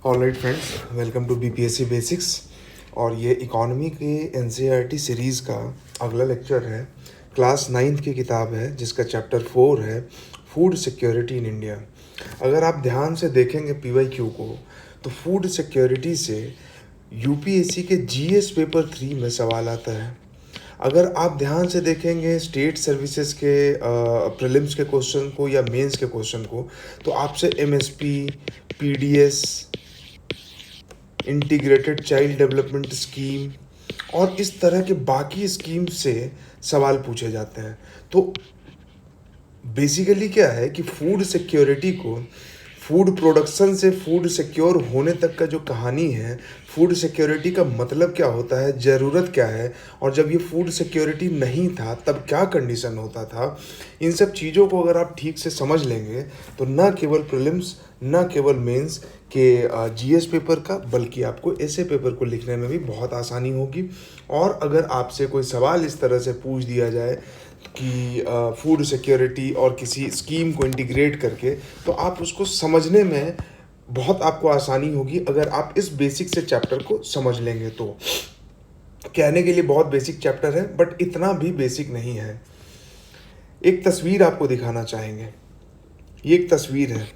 Alright friends, welcome to BPSC basics. और ये economy के एनसीईआरटी सीरीज़ का अगला लेक्चर है। क्लास 9th की किताब है जिसका चैप्टर 4 है फूड सिक्योरिटी इन इंडिया। अगर आप ध्यान से देखेंगे पीवाईक्यू को तो फूड सिक्योरिटी से यूपीएससी के जीएस पेपर 3 में सवाल आता है। अगर आप ध्यान से देखेंगे स्टेट सर्विसेज के प्रीलिम्स के क्वेश्चन को या मेंस के क्वेश्चन को, तो आपसे MSP, PDS, integrated child development scheme और इस तरह के बाकी स्कीम से सवाल पूछे जाते हैं। तो बेसिकली क्या है कि फूड सिक्योरिटी को फूड प्रोडक्शन से फूड सिक्योर होने तक का जो कहानी है, फूड सिक्योरिटी का मतलब क्या होता है, ज़रूरत क्या है, और जब ये फूड सिक्योरिटी नहीं था तब क्या कंडीशन होता था, इन सब चीज़ों को अगर आप ठीक से समझ लेंगे तो न केवल प्रीलिम्स न केवल मेंस के जीएस पेपर का बल्कि आपको ऐसे पेपर को लिखने में भी बहुत आसानी होगी। और अगर आपसे कोई सवाल इस तरह से पूछ दिया जाए कि फूड सिक्योरिटी और किसी स्कीम को इंटीग्रेट करके, तो आप उसको समझने में बहुत आपको आसानी होगी अगर आप इस बेसिक से चैप्टर को समझ लेंगे। तो कहने के लिए बहुत बेसिक चैप्टर है बट इतना भी बेसिक नहीं है। एक तस्वीर आपको दिखाना चाहेंगे। ये एक तस्वीर है,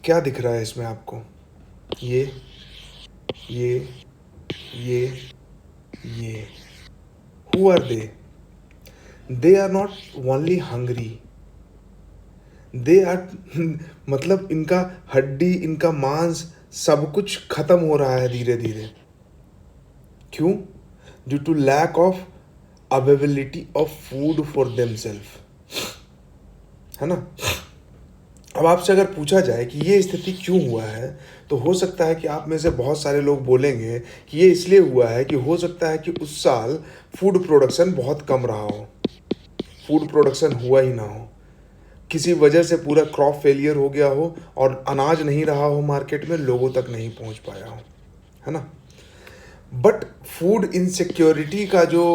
क्या दिख रहा है इसमें आपको? ये ये ये who are they are not only hungry, they are मतलब इनका हड्डी, इनका मांस सब कुछ खत्म हो रहा है धीरे धीरे। क्यों? Due to lack of availability of food for themselves, है ना। अब आपसे अगर पूछा जाए कि ये स्थिति क्यों हुआ है, तो हो सकता है कि आप में से बहुत सारे लोग बोलेंगे कि ये इसलिए हुआ है कि हो सकता है कि उस साल फूड प्रोडक्शन बहुत कम रहा हो, फूड प्रोडक्शन हुआ ही ना हो, किसी वजह से पूरा क्रॉप फेलियर हो गया हो और अनाज नहीं रहा हो मार्केट में, लोगों तक नहीं पहुंच पाया हो, है ना। बट फूड इनसिक्योरिटी का जो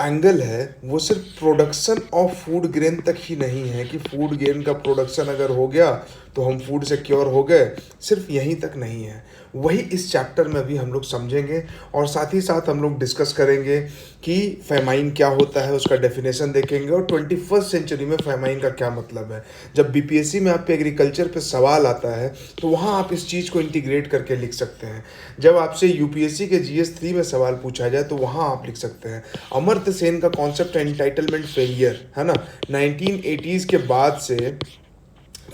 एंगल है वो सिर्फ प्रोडक्शन ऑफ फूड ग्रेन तक ही नहीं है कि फूड ग्रेन का प्रोडक्शन अगर हो गया तो हम फूड सिक्योर हो गए, सिर्फ यहीं तक नहीं है। वही इस चैप्टर में भी हम लोग समझेंगे और साथ ही साथ हम लोग डिस्कस करेंगे कि फेमाइन क्या होता है, उसका डेफिनेशन देखेंगे और 21st सेंचुरी में फेमाइन का क्या मतलब है। जब बीपीएससी में आप पे एग्रीकल्चर पे सवाल आता है तो वहाँ आप इस चीज़ को इंटीग्रेट करके लिख सकते हैं। जब आपसे यूपीएससी के जीएस 3 में सवाल पूछा जाए तो वहाँ आप लिख सकते हैं। अमर्त्य सेन का कॉन्सेप्ट है एंटाइटलमेंट फेलियर, है ना। 1980s के बाद से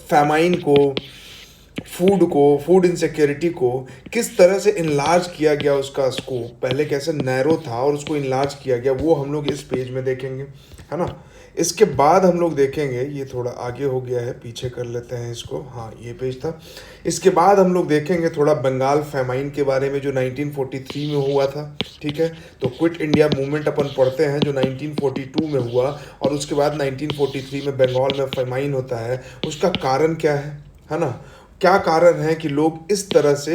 फैमाइन को, फूड इनसिक्योरिटी को किस तरह से इनलार्ज किया गया, उसका स्कोप पहले कैसे नैरो था और उसको इनलार्ज किया गया, वो हम लोग इस पेज में देखेंगे, है ना। इसके बाद हम लोग देखेंगे, ये थोड़ा आगे हो गया है, पीछे कर लेते हैं इसको, हाँ ये पेज था। इसके बाद हम लोग देखेंगे थोड़ा बंगाल फैमाइन के बारे में जो 1943 में हुआ था, ठीक है। तो क्विट इंडिया मूवमेंट अपन पढ़ते हैं जो 1942 में हुआ और उसके बाद 1943 में बंगाल में फैमाइन होता है। उसका कारण क्या है ना। क्या कारण है कि लोग इस तरह से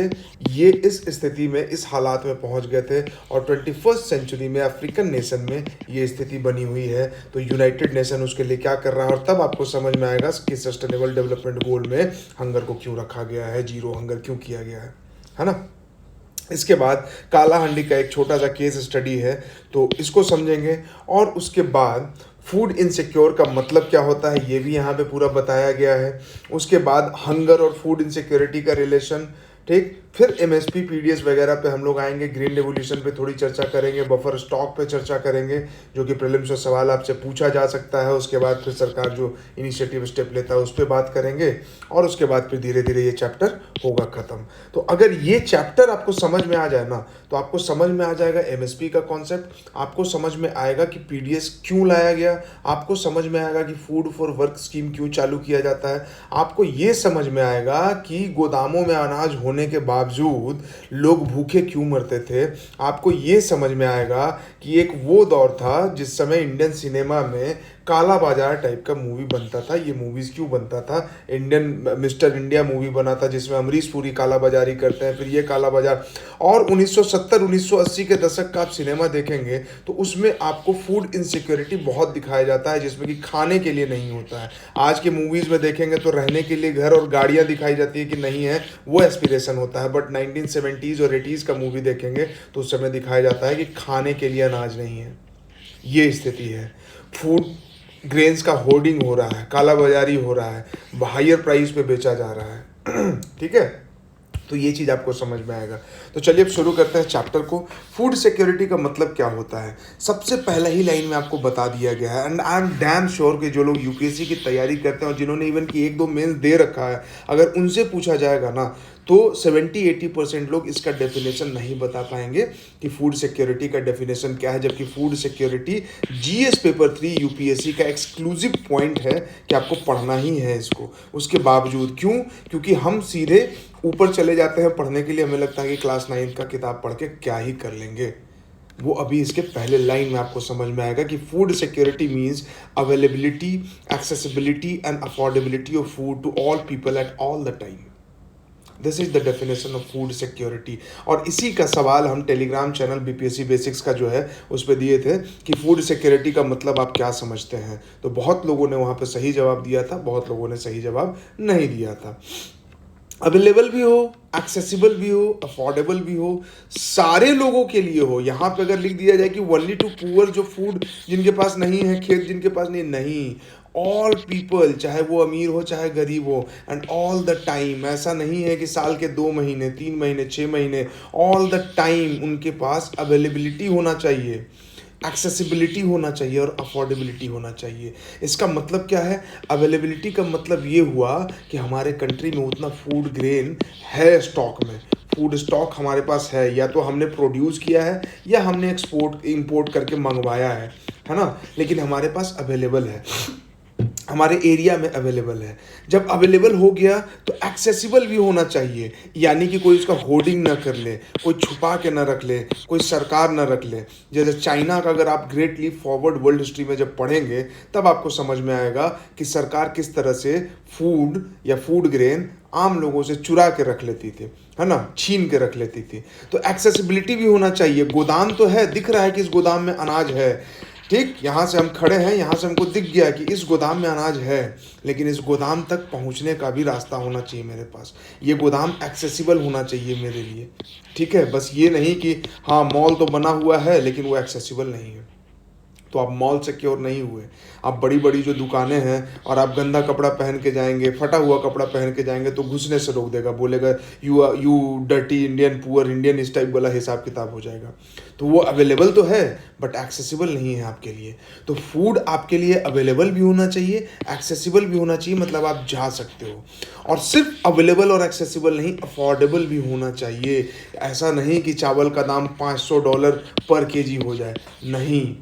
ये इस स्थिति में, इस हालात में पहुंच गए थे और 21st सेंचुरी में अफ्रीकन नेशन में ये स्थिति बनी हुई है। तो यूनाइटेड नेशन उसके लिए क्या कर रहा है और तब आपको समझ में आएगा कि सस्टेनेबल डेवलपमेंट गोल में हंगर को क्यों रखा गया है, जीरो हंगर क्यों किया गया है ना। इसके बाद कालाहांडी का एक छोटा सा केस स्टडी है, तो इसको समझेंगे। और उसके बाद फूड इनसिक्योर का मतलब क्या होता है ये भी यहाँ पे पूरा बताया गया है। उसके बाद हंगर और फूड इनसिक्योरिटी का रिलेशन, ठीक। फिर एमएसपी, पीडीएस वगैरह पे हम लोग आएंगे, ग्रीन रेवोल्यूशन पे थोड़ी चर्चा करेंगे, बफर स्टॉक पे चर्चा करेंगे जो कि प्रीलिम्स में सवाल आपसे पूछा जा सकता है। उसके बाद फिर सरकार जो इनिशिएटिव स्टेप लेता है उस पर बात करेंगे और उसके बाद फिर धीरे धीरे ये चैप्टर होगा ख़त्म। तो अगर ये चैप्टर आपको समझ में आ जाए ना तो आपको समझ में आ जाएगा एमएसपी का कॉन्सेप्ट, आपको समझ में आएगा कि पीडीएस क्यों लाया गया, आपको समझ में आएगा कि फूड फॉर वर्क स्कीम क्यों चालू किया जाता है, आपको ये समझ में आएगा कि गोदामों में अनाज होने के बावजूद लोग भूखे क्यों मरते थे, आपको ये समझ में आएगा कि एक वो दौर था जिस समय इंडियन सिनेमा में काला बाजार टाइप का मूवी बनता था। ये मूवीज़ क्यों बनता था? इंडियन मिस्टर इंडिया मूवी बना था जिसमें अमरीश पुरी काला बाजारी करते हैं, फिर ये काला बाजार। और 1970-1980 के दशक का आप सिनेमा देखेंगे तो उसमें आपको फूड इनसिक्योरिटी बहुत दिखाया जाता है, जिसमें कि खाने के लिए नहीं होता है। आज के मूवीज़ में देखेंगे तो रहने के लिए घर और गाड़ियाँ दिखाई जाती है कि नहीं है, वो एस्पिरेशन होता है। बट 1970s और 80s का मूवी देखेंगे तो उस समय दिखाया जाता है कि खाने के लिए अनाज नहीं है। ये स्थिति है। फूड ग्रेन्स का होर्डिंग हो रहा है, काला बाजारी हो रहा है, हायर प्राइस पे बेचा जा रहा है। ठीक है, तो ये चीज़ आपको समझ में आएगा। तो चलिए अब शुरू करते हैं चैप्टर को। फूड सिक्योरिटी का मतलब क्या होता है? सबसे पहला ही लाइन में आपको बता दिया गया है। And I am damn sure कि जो लोग यूपीएससी की तैयारी करते हैं और जिन्होंने इवन की 1-2 मेंस दे रखा है, अगर उनसे पूछा जाएगा ना तो 70-80% लोग इसका डेफिनेशन नहीं बता पाएंगे कि फूड सिक्योरिटी का डेफिनेशन क्या है। जबकि food security GS paper 3 UPSC का एक्सक्लूसिव पॉइंट है कि आपको पढ़ना ही है इसको। उसके बावजूद क्यों? क्योंकि हम सीधे ऊपर चले जाते हैं पढ़ने के लिए, हमें लगता है कि क्लास 9 का किताब पढ़ के क्या ही कर लेंगे। वो अभी इसके पहले लाइन में आपको समझ में आएगा कि food security means availability, accessibility and affordability of food to all people at all the time. This is the definition of food security. और इसी का सवाल हम टेलीग्राम चैनल बीपीएससी बेसिक्स का जो है उस पर दिए थे कि फूड सिक्योरिटी का मतलब आप क्या समझते हैं। तो बहुत लोगों ने वहाँ पे सही जवाब दिया था, बहुत लोगों ने सही जवाब नहीं दिया था। अवेलेबल भी हो, एक्सेसिबल भी हो, अफोर्डेबल भी हो, सारे लोगों के लिए हो। यहाँ पे अगर लिख दिया जाए कि ओनली टू पुअर, जो फूड जिनके पास नहीं है, खेत जिनके पास नहीं, ऑल पीपल, चाहे वो अमीर हो चाहे गरीब हो, एंड ऑल द टाइम। ऐसा नहीं है कि साल के 2 महीने, 3 महीने, 6 महीने, ऑल द टाइम उनके पास अवेलेबिलिटी होना चाहिए, एक्सेसिबिलिटी होना चाहिए और अफोर्डेबिलिटी होना चाहिए। इसका मतलब क्या है? अवेलेबिलिटी का मतलब ये हुआ कि हमारे कंट्री में उतना फूड ग्रेन है स्टॉक में, फूड स्टॉक हमारे पास है, या तो हमने प्रोड्यूस किया है या हमने एक्सपोर्ट इंपोर्ट करके मंगवाया है ना, लेकिन हमारे पास अवेलेबल है, हमारे एरिया में अवेलेबल है। जब अवेलेबल हो गया तो एक्सेसिबल भी होना चाहिए, यानी कि कोई उसका होर्डिंग ना कर ले, कोई छुपा के ना रख ले, कोई सरकार ना रख ले। जैसे चाइना का अगर आप great leap forward world history में जब पढ़ेंगे तब आपको समझ में आएगा कि सरकार किस तरह से फूड या फूड ग्रेन आम लोगों से चुरा के रख लेती थी, है ना, छीन के रख लेती थी। तो एक्सेसिबिलिटी भी होना चाहिए। गोदाम तो है, दिख रहा है कि इस गोदाम में अनाज है, ठीक, यहाँ से हम खड़े हैं, यहाँ से हमको दिख गया कि इस गोदाम में अनाज है, लेकिन इस गोदाम तक पहुँचने का भी रास्ता होना चाहिए मेरे पास। ये गोदाम एक्सेसिबल होना चाहिए मेरे लिए, ठीक है। बस ये नहीं कि हाँ मॉल तो बना हुआ है लेकिन वो एक्सेसिबल नहीं है, तो आप मॉल सिक्योर नहीं हुए। आप बड़ी बड़ी जो दुकानें हैं और आप गंदा कपड़ा पहन के जाएंगे, फटा हुआ कपड़ा पहन के जाएंगे तो घुसने से रोक देगा, बोलेगा you dirty Indian, poor Indian, इस टाइप वाला हिसाब किताब हो जाएगा। तो वो अवेलेबल तो है बट एक्सेसिबल नहीं है आपके लिए। तो फूड आपके लिए अवेलेबल भी होना चाहिए, एक्सेसिबल भी होना चाहिए, मतलब आप जा सकते हो। और सिर्फ अवेलेबल और एक्सेसिबल नहीं, अफोर्डेबल भी होना चाहिए। ऐसा नहीं कि चावल का दाम $500 पर केजी हो जाए, नहीं,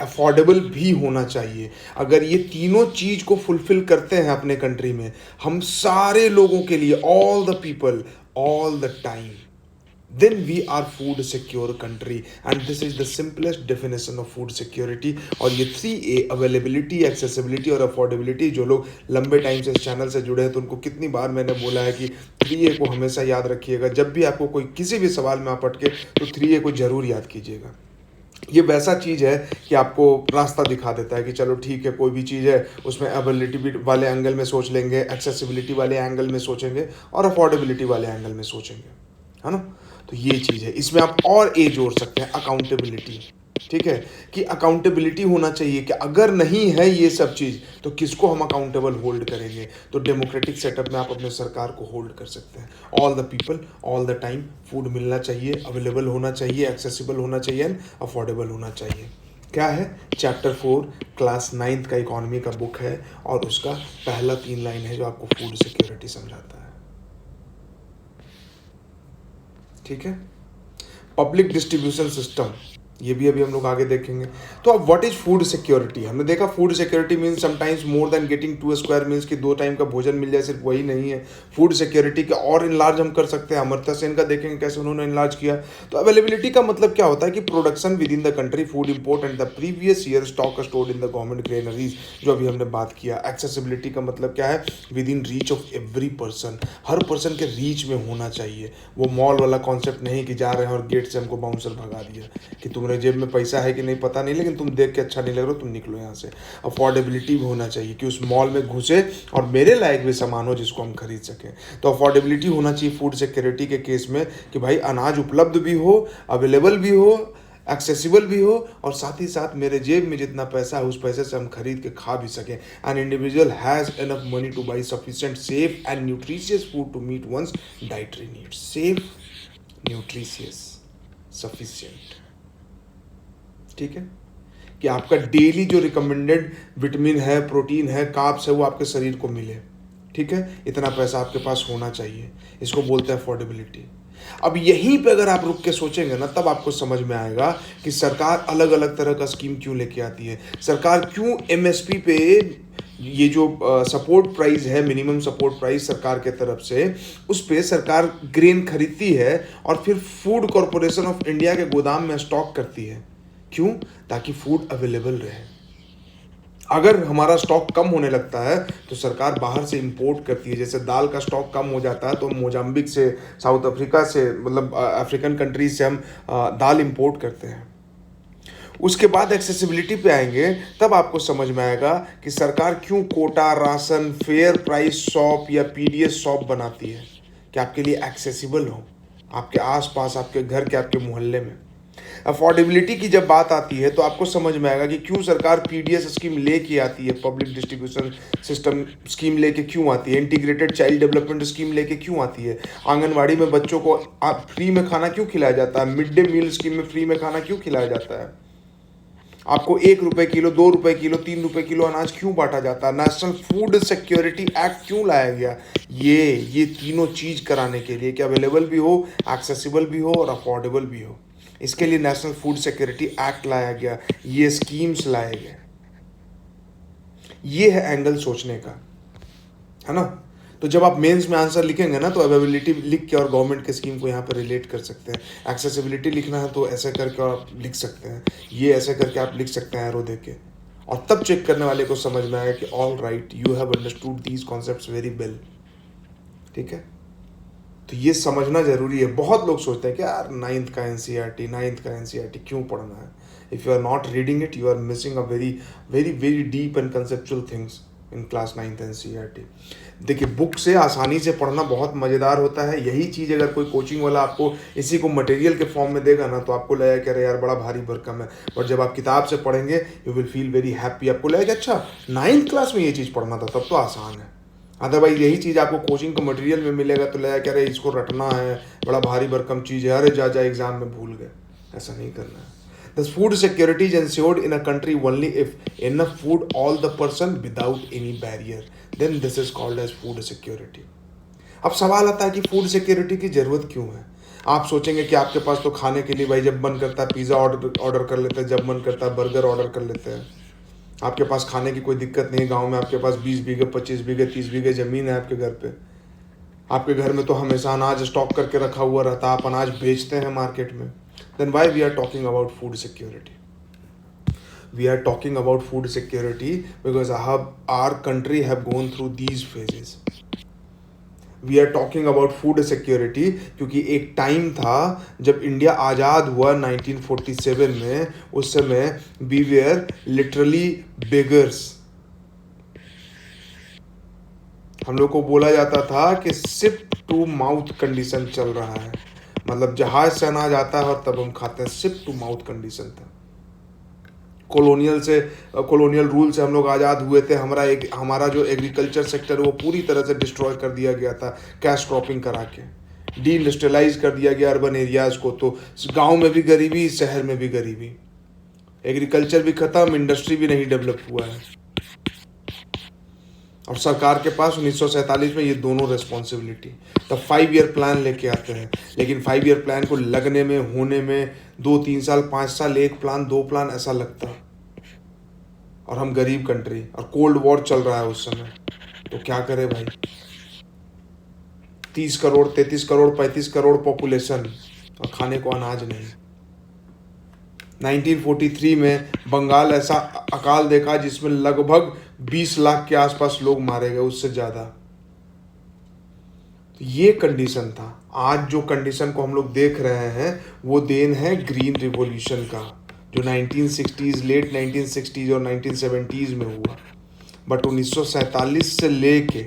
अफोर्डेबल भी होना चाहिए। अगर ये तीनों चीज़ को फुलफिल करते हैं अपने कंट्री में, हम सारे लोगों के लिए, all the people, all the time, then we are food secure country, and this is the simplest definition of food security। और ये 3A अवेलेबिलिटी, एक्सेसिबिलिटी और अफोर्डेबिलिटी, जो लोग लंबे टाइम से इस चैनल से जुड़े हैं तो उनको कितनी बार मैंने बोला है कि 3A को हमेशा याद रखिएगा। जब भी आपको कोई किसी भी सवाल में आप अटके तो 3A को जरूर याद कीजिएगा। ये वैसा चीज़ है कि आपको रास्ता दिखा देता है कि चलो ठीक है, कोई भी चीज़ है उसमें अवेलेबिलिटी वाले एंगल में सोच लेंगे, एक्सेसिबिलिटी वाले एंगल में सोचेंगे और अफोर्डेबिलिटी वाले एंगल में सोचेंगे, है ना। तो ये चीज़ है। इसमें आप और ए जोड़ सकते हैं, अकाउंटेबिलिटी, ठीक है, कि अकाउंटेबिलिटी होना चाहिए कि अगर नहीं है ये सब चीज़ तो किसको हम अकाउंटेबल होल्ड करेंगे। तो डेमोक्रेटिक सेटअप में आप अपने सरकार को होल्ड कर सकते हैं। All the people, all the time, food मिलना चाहिए, अवेलेबल होना चाहिए, एक्सेसिबल होना चाहिए एंड अफोर्डेबल होना चाहिए। क्या है? चैप्टर 4 क्लास 9th का इकोनॉमी का बुक है और उसका पहला 3 लाइन है जो आपको फूड सिक्योरिटी समझाता है, ठीक है। पब्लिक डिस्ट्रीब्यूशन सिस्टम, ये भी अभी हम लोग आगे देखेंगे। तो अब व्हाट इज फूड सिक्योरिटी, हमने देखा food security means sometimes more than getting two square meals कि 2 टाइम का भोजन मिल जाए, सिर्फ वही नहीं है। फूड सिक्योरिटी का और इनलार्ज हम कर सकते हैं, अमर्त्य सेन का देखेंगे कैसे उन्होंने इनलार्ज किया। तो अवेलेबिलिटी का मतलब क्या होता है कि production with in the country, food import and the previous year stock stored in the government granaries, जो अभी हमने बात किया। एक्सेसिबिलिटी का मतलब क्या है, with in reach of every person, her person के रीच में होना चाहिए। वो मॉल वाला कॉन्सेप्ट नहीं कि जा रहे हैं और गेट से हमको बाउंसर भगा दिया कि तुम्हारे जेब में पैसा है कि नहीं पता नहीं, लेकिन तुम देख के अच्छा नहीं लग रहा, तुम निकलो यहाँ से। अफोर्डेबिलिटी भी होना चाहिए कि उस मॉल में घुसे और मेरे लायक भी सामान हो जिसको हम खरीद सकें। तो अफोर्डेबिलिटी होना चाहिए फूड सिक्योरिटी के केस में कि भाई अनाज उपलब्ध भी हो, अवेलेबल भी हो, एक्सेसिबल भी हो, और साथ ही साथ मेरे जेब में जितना पैसा है उस पैसे से हम खरीद के खा भी सकें। An individual has enough money to buy sufficient safe and nutritious food to meet one's dietary needs. Safe, nutritious, sufficient, ठीक है, कि आपका डेली जो रिकमेंडेड विटामिन है, प्रोटीन है, कार्ब्स है, वो आपके शरीर को मिले, ठीक है। इतना पैसा आपके पास होना चाहिए, इसको बोलते हैं अफोर्डेबिलिटी। अब यहीं पे अगर आप रुक के सोचेंगे ना, तब आपको समझ में आएगा कि सरकार अलग अलग तरह का स्कीम क्यों लेके आती है। सरकार क्यों एमएसपी पे ये जो सपोर्ट प्राइस है, मिनिमम सपोर्ट प्राइस सरकार के तरफ से, उस पे सरकार ग्रेन खरीदती है और फिर फूड कॉरपोरेशन ऑफ इंडिया के गोदाम में स्टॉक करती है। क्यों? ताकि फूड अवेलेबल रहे। अगर हमारा स्टॉक कम होने लगता है तो सरकार बाहर से इंपोर्ट करती है। जैसे दाल का स्टॉक कम हो जाता है तो मोजाम्बिक से, साउथ अफ्रीका से, मतलब अफ्रीकन कंट्रीज से हम दाल इंपोर्ट करते हैं। उसके बाद एक्सेसिबिलिटी पे आएंगे, तब आपको समझ में आएगा कि सरकार क्यों quota, ration, fair price shop या पीडीएस शॉप बनाती है कि आपके लिए एक्सेसिबल हो, आपके आसपास, आपके घर के, आपके मोहल्ले में। अफोर्डेबिलिटी की जब बात आती है तो आपको समझ में आएगा कि क्यों सरकार पीडीएस स्कीम लेके आती है, पब्लिक डिस्ट्रीब्यूशन सिस्टम स्कीम लेके क्यों आती है, इंटीग्रेटेड चाइल्ड डेवलपमेंट स्कीम लेके क्यों आती है, आंगनवाड़ी में बच्चों को फ्री में खाना क्यों खिलाया जाता है, मिड डे मील स्कीम में फ्री में खाना क्यों खिलाया जाता है, आपको 1 रुपए किलो, 2 रुपए किलो, 3 रुपए किलो अनाज क्यों बांटा जाता है, नेशनल फूड सिक्योरिटी एक्ट क्यों लाया गया। ये तीनों चीज कराने के लिए कि अवेलेबल भी हो, एक्सेसिबल भी हो और अफोर्डेबल भी हो। इसके लिए नेशनल फूड सिक्योरिटी एक्ट लाया गया, ये स्कीम्स लाए गए। ये है एंगल सोचने का, है ना। तो जब आप मेंस में आंसर लिखेंगे ना, तो अवेलेबिलिटी लिख के और गवर्नमेंट के स्कीम को यहाँ पर रिलेट कर सकते हैं। एक्सेसिबिलिटी लिखना है तो ऐसे करके और आप लिख सकते हैं, ये ऐसे करके आप लिख सकते हैं एरो दे के, और तब चेक करने वाले को समझ में आएगा कि all right, you have understood these concepts very well, ठीक है। तो ये समझना जरूरी है। बहुत लोग सोचते हैं कि यार नाइन्थ का एनसीईआरटी क्यों पढ़ना है। If you are not reading it, you are missing a very very very deep and conceptual things in class 9th NCERT. देखिए, बुक से आसानी से पढ़ना बहुत मज़ेदार होता है। यही चीज़ अगर कोई कोचिंग वाला आपको इसी को मटेरियल के फॉर्म में देगा ना, तो आपको लगेगा कि अरे यार बड़ा भारी भरकम है। बट जब आप किताब से पढ़ेंगे, you will feel very happy. आपको लगेगा अच्छा 9th क्लास में ये चीज़ पढ़ना था, तब तो आसान है। अदरवाइज यही चीज़ आपको कोचिंग के मटेरियल में मिलेगा तो लगेगा कि अरे इसको रटना है, बड़ा भारी भरकम चीज़ है, अरे जा एग्जाम में भूल गए। ऐसा नहीं करना है। The food security is ensured in a country only if enough food all the person without any barrier. Then this is called as food security. अब सवाल आता है कि फूड सिक्योरिटी की ज़रूरत क्यों है। आप सोचेंगे कि आपके पास तो खाने के लिए भाई जब मन करता है पिज़्ज़ा ऑर्डर कर लेते हैं, जब मन करता है बर्गर ऑर्डर कर लेते हैं। आपके पास खाने की कोई दिक्कत नहीं है। गांव में आपके पास 20 बीघे, 25 बीघे, 30 बीघे ज़मीन है आपके घर पे। आपके घर में तो हमेशा अनाज स्टॉक करके रखा हुआ रहता है, आप अनाज बेचते हैं मार्केट में। Then why we are talking about food security? We are talking about food security because our country have gone through these phases. We are talking about food security क्योंकि एक टाइम था जब इंडिया आज़ाद हुआ 1947 में। उस समय we were literally beggars. हम लोग को बोला जाता था कि शिप टू माउथ कंडीशन चल रहा है, मतलब जहाज से अनाज आता है और तब हम खाते हैं। शिप टू माउथ कंडीशन था। कॉलोनियल रूल से हम लोग आज़ाद हुए थे। हमारा जो एग्रीकल्चर सेक्टर है वो पूरी तरह से डिस्ट्रॉय कर दिया गया था, कैश क्रॉपिंग करा के डी इंडस्ट्रियलाइज कर दिया गया अर्बन एरियाज़ को। तो गांव में भी गरीबी, शहर में भी गरीबी, एग्रीकल्चर भी ख़त्म, इंडस्ट्री भी नहीं डेवलप हुआ है। और सरकार के पास 1947 में ये दोनों रेस्पॉन्सिबिलिटी। तब 5 ईयर प्लान लेके आते हैं, लेकिन 5 ईयर प्लान को लगने में, होने में 2-3 साल, 5 साल, एक प्लान, 2 प्लान ऐसा लगता। और हम गरीब कंट्री, और कोल्ड वॉर चल रहा है उस समय, तो क्या करे भाई। 30 करोड़, 33 करोड़, 35 करोड़ पॉपुलेशन, और खाने को अनाज नहीं। 1943 में बंगाल ऐसा अकाल देखा जिसमें लगभग 20 लाख के आसपास लोग मारे गए, उससे ज़्यादा। तो ये कंडीशन था। आज जो कंडीशन को हम लोग देख रहे हैं वो देन है ग्रीन रिवॉल्यूशन का, जो 1960s, लेट 1960s और 1970s में हुआ। बट 1947 से लेके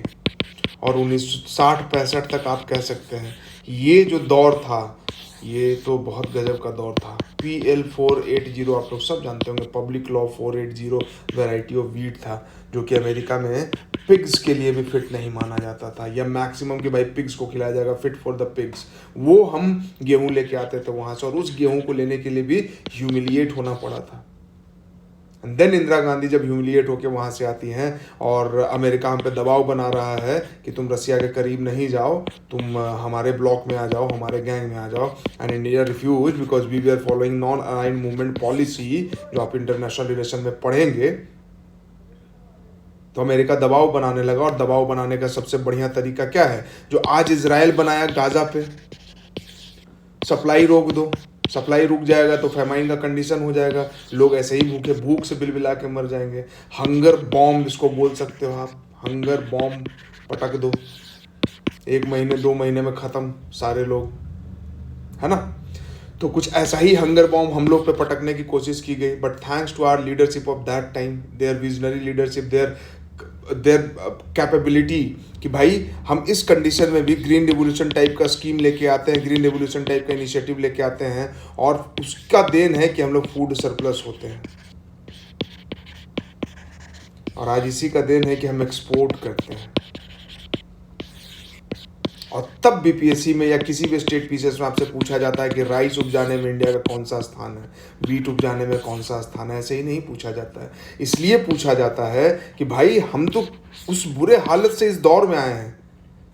और 1960-65 तक आप कह सकते हैं ये जो दौर था, ये तो बहुत गजब का दौर था। PL 480 आप लोग सब जानते होंगे, public law 480 variety of wheat था, जो कि अमेरिका में पिग्स के लिए भी फिट नहीं माना जाता था, या मैक्सिमम कि भाई पिग्स को खिलाया जाएगा, फिट फॉर द पिग्स। वो हम गेहूं लेके आते थे वहाँ से, और उस गेहूं को लेने के लिए भी ह्यूमिलिएट होना पड़ा था। एंड देन इंदिरा गांधी जब ह्यूमिलिएट होकर वहाँ से आती हैं और अमेरिका हम पे दबाव बना रहा है कि तुम रसिया के करीब नहीं जाओ, तुम हमारे ब्लॉक में आ जाओ, हमारे गैंग में आ जाओ। And India refuse because we we are following non aligned movement policy, जो आप इंटरनेशनल रिलेशन में पढ़ेंगे। तो अमेरिका दबाव बनाने लगा, और दबाव बनाने का सबसे बढ़िया तरीका क्या है, जो आज इजराइल बनाया गाजा पे, सप्लाई रोक दो। सप्लाई रुक जाएगा तो फेमाइन का कंडीशन हो जाएगा, लोग ऐसे ही भूख से बिलबिला के मर जाएंगे। हंगर बॉम्ब इसको बोल सकते हो आप, हंगर बॉम्ब पटक दो, 1 महीने 2 महीने में ख़त्म सारे लोग, है ना। तो कुछ ऐसा ही हंगर बॉम्ब हम लोग पे पटकने की कोशिश की गई। But thanks to our leadership of that time, their visionary leadership, their capability, कि भाई हम इस कंडीशन में भी ग्रीन रिवोल्यूशन टाइप का स्कीम लेके आते हैं, ग्रीन रिवोल्यूशन टाइप का इनिशिएटिव लेके आते हैं, और उसका देन है कि हम लोग फूड सरप्लस होते हैं। और आज इसी का देन है कि हम एक्सपोर्ट करते हैं। और तब बीपीएससी में या किसी भी स्टेट पीसीएस में आपसे पूछा जाता है कि राइस उपजाने में इंडिया का कौन सा स्थान है, वीट उपजाने में कौन सा स्थान है। ऐसे ही नहीं पूछा जाता है, इसलिए पूछा जाता है कि भाई हम तो उस बुरे हालत से इस दौर में आए हैं,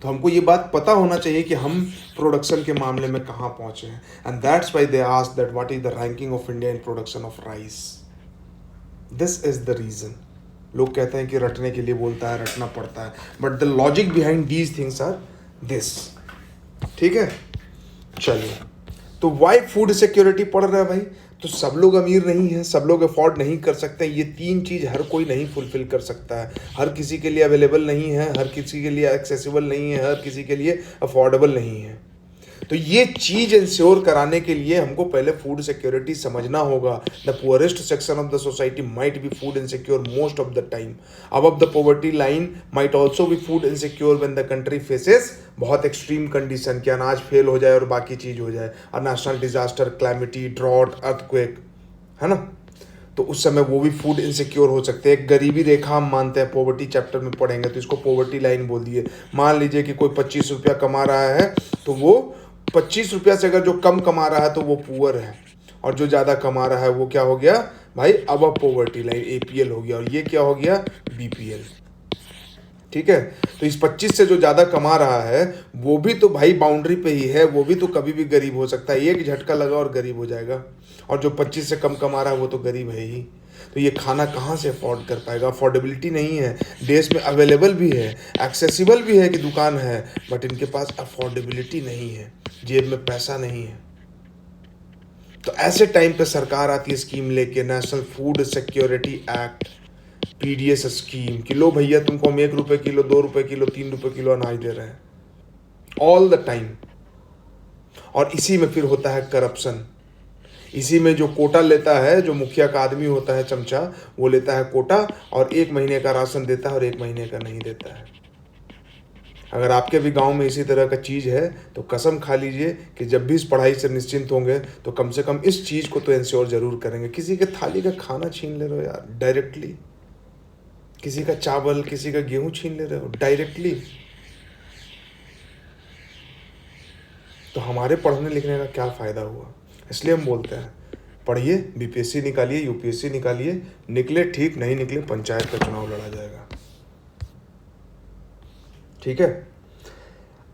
तो हमको ये बात पता होना चाहिए कि हम प्रोडक्शन के मामले में कहाँ पहुँचे हैं। And that's why they ask that what is the ranking of India in production of rice. This is the reason. लोग कहते हैं कि रटने के लिए बोलता है, रटना पड़ता है, but the logic behind these things are this. ठीक है, चलिए। तो वाई फूड सिक्योरिटी पढ़ रहा है भाई, तो सब लोग अमीर नहीं हैं, सब लोग अफोर्ड नहीं कर सकते। ये 3 चीज़ हर कोई नहीं फुलफिल कर सकता है, हर किसी के लिए अवेलेबल नहीं है, हर किसी के लिए एक्सेसिबल नहीं है, हर किसी के लिए अफोर्डेबल नहीं है। तो ये चीज़ इंश्योर कराने के लिए हमको पहले फूड सिक्योरिटी समझना होगा। The poorest section of the society might be food insecure most of the time. Above the poverty line might also be food insecure when the country faces बहुत एक्सट्रीम कंडीशन, कि अनाज fail हो जाए और बाकी चीज़ हो जाए, और national disaster, calamity, drought, earthquake, है ना। तो उस समय वो भी फूड इनसिक्योर हो सकते हैं। गरीबी रेखा हम मानते हैं, पॉवर्टी चैप्टर में पढ़ेंगे तो इसको पॉवर्टी लाइन बोल दिए। मान लीजिए कि कोई 25 रुपया कमा रहा है, तो वो 25 रुपया से अगर जो कम कमा रहा है तो वो पुअर है, और जो ज़्यादा कमा रहा है वो क्या हो गया भाई, अब पॉवर्टी लाइन, APL हो गया, और ये क्या हो गया, BPL। ठीक है, तो इस 25 से जो ज़्यादा कमा रहा है वो भी तो भाई बाउंड्री पे ही है, वो भी तो कभी भी गरीब हो सकता है, एक झटका लगा और गरीब हो जाएगा। और जो 25 से कम कमा रहा है वो तो गरीब है ही। तो ये खाना कहाँ से अफोर्ड कर पाएगा, अफोर्डेबिलिटी नहीं है। देश में अवेलेबल भी है, एक्सेसिबल भी है कि दुकान है, बट इनके पास अफोर्डेबिलिटी नहीं है, जेब में पैसा नहीं है। तो ऐसे टाइम पे सरकार आती है स्कीम लेके, national food security act, PDS scheme, कि लो भैया तुमको हम 1 रुपये किलो, 2 रुपये किलो, 3 रुपये किलो अनाज दे रहे हैं ऑल द टाइम। और इसी में फिर होता है करप्शन। इसी में जो कोटा लेता है, जो मुखिया का आदमी होता है, चमचा, वो लेता है कोटा, और 1 महीने का राशन देता है और 1 महीने का नहीं देता है। अगर आपके भी गांव में इसी तरह का चीज़ है तो कसम खा लीजिए कि जब भी इस पढ़ाई से निश्चिंत होंगे तो कम से कम इस चीज़ को तो इंश्योर जरूर करेंगे। किसी के थाली का खाना छीन ले रहे हो यार डायरेक्टली, किसी का चावल, किसी का गेहूं छीन ले रहे हो डायरेक्टली। तो हमारे पढ़ने लिखने का क्या फ़ायदा हुआ। इसलिए हम बोलते हैं पढ़िए, BPSC निकालिए, UPSC निकालिए, निकले ठीक, नहीं निकले पंचायत का चुनाव लड़ा जाएगा। ठीक है।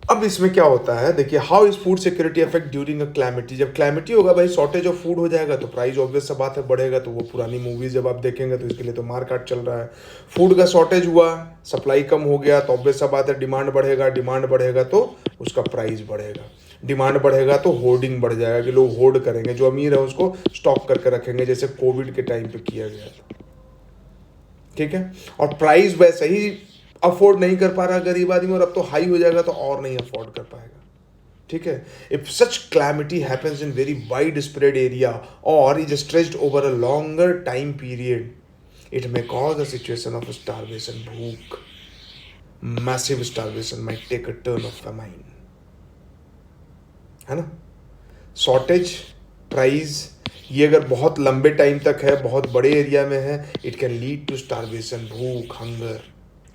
अब इसमें क्या होता है, देखिए, how is food security affect during a calamity. जब क्लैमिटी होगा भाई, शॉर्टेज ऑफ फूड हो जाएगा तो प्राइस ऑब्वियस सा बात है बढ़ेगा। तो वो पुरानी मूवीज जब आप देखेंगे तो इसके लिए तो मार काट चल रहा है। फूड का शॉर्टेज हुआ, सप्लाई कम हो गया तो ऑब्वियस सा बात है डिमांड बढ़ेगा, डिमांड बढ़ेगा तो उसका प्राइस बढ़ेगा, डिमांड बढ़ेगा तो होर्डिंग बढ़ जाएगा कि लोग होर्ड करेंगे, जो अमीर है उसको स्टॉक करके रखेंगे, जैसे कोविड के टाइम पे किया गया था। ठीक है। और प्राइस वैसे ही अफोर्ड नहीं कर पा रहा गरीब आदमी, और अब तो हाई हो जाएगा तो और नहीं अफोर्ड कर पाएगा। ठीक है। If such calamity happens in very wide spread area और is stretched over a longer time period, it may cause a situation of starvation, भूख, massive starvation might take a turn of famine, है ना। Shortage, price, ये अगर बहुत लंबे time तक है, बहुत बड़े एरिया में है, it can lead to starvation, भूख, हंगर,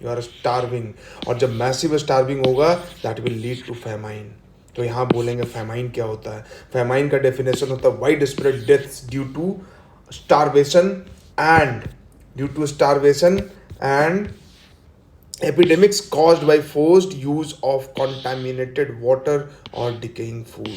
यू आर स्टार्विंग। और जब मैसिव स्टार्विंग होगा that will lead to famine. तो यहाँ बोलेंगे फेमाइन क्या होता है। फेमाइन का डेफिनेशन होता है wide spread deaths due to starvation and epidemics caused by forced use of contaminated water और decaying food।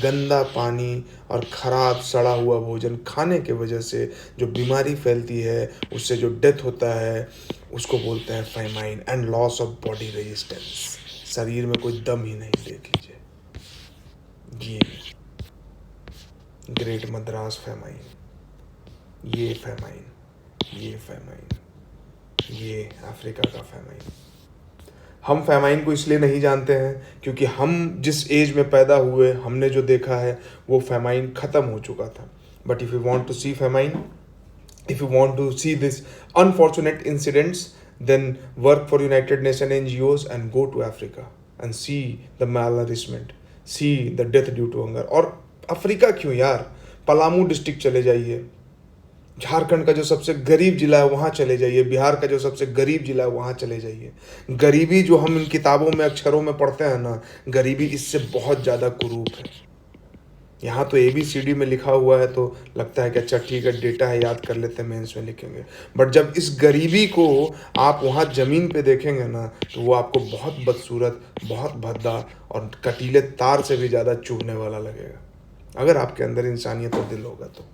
गंदा पानी और खराब सड़ा हुआ भोजन खाने के वजह से जो बीमारी फैलती है, उससे जो डेथ होता है, उसको बोलते हैं famine. And loss of body resistance, शरीर में कोई दम ही नहीं, देख लीजिए। ये ग्रेट मद्रास फेमाइन, ये फेमाइन, ये फेमाइन, ये अफ्रीका का फेमाइन। हम फेमाइन को इसलिए नहीं जानते हैं क्योंकि हम जिस एज में पैदा हुए, हमने जो देखा है वो फेमाइन ख़त्म हो चुका था। But if you want to see famine, if you want to see this unfortunate incidents, then work for United Nation NGOs and go to Africa and see the malnourishment, see the death due to hunger. और Africa क्यों यार, Palamu district चले जाइए, झारखंड का जो सबसे गरीब जिला है वहाँ चले जाइए, बिहार का जो सबसे गरीब जिला है वहाँ चले जाइए। गरीबी जो हम इन किताबों में अक्षरों में पढ़ते हैं ना, गरीबी इससे बहुत ज़्यादा कुरूप है। यहाँ तो ABCD में लिखा हुआ है तो लगता है कि अच्छा ठीक है, डेटा है, याद कर लेते हैं, मेंस में लिखेंगे। बट जब इस गरीबी को आप वहाँ ज़मीन पे देखेंगे ना, तो वो आपको बहुत बदसूरत, बहुत भद्दा और कटीले तार से भी ज़्यादा चुभने वाला लगेगा, अगर आपके अंदर इंसानियत और दिल होगा तो।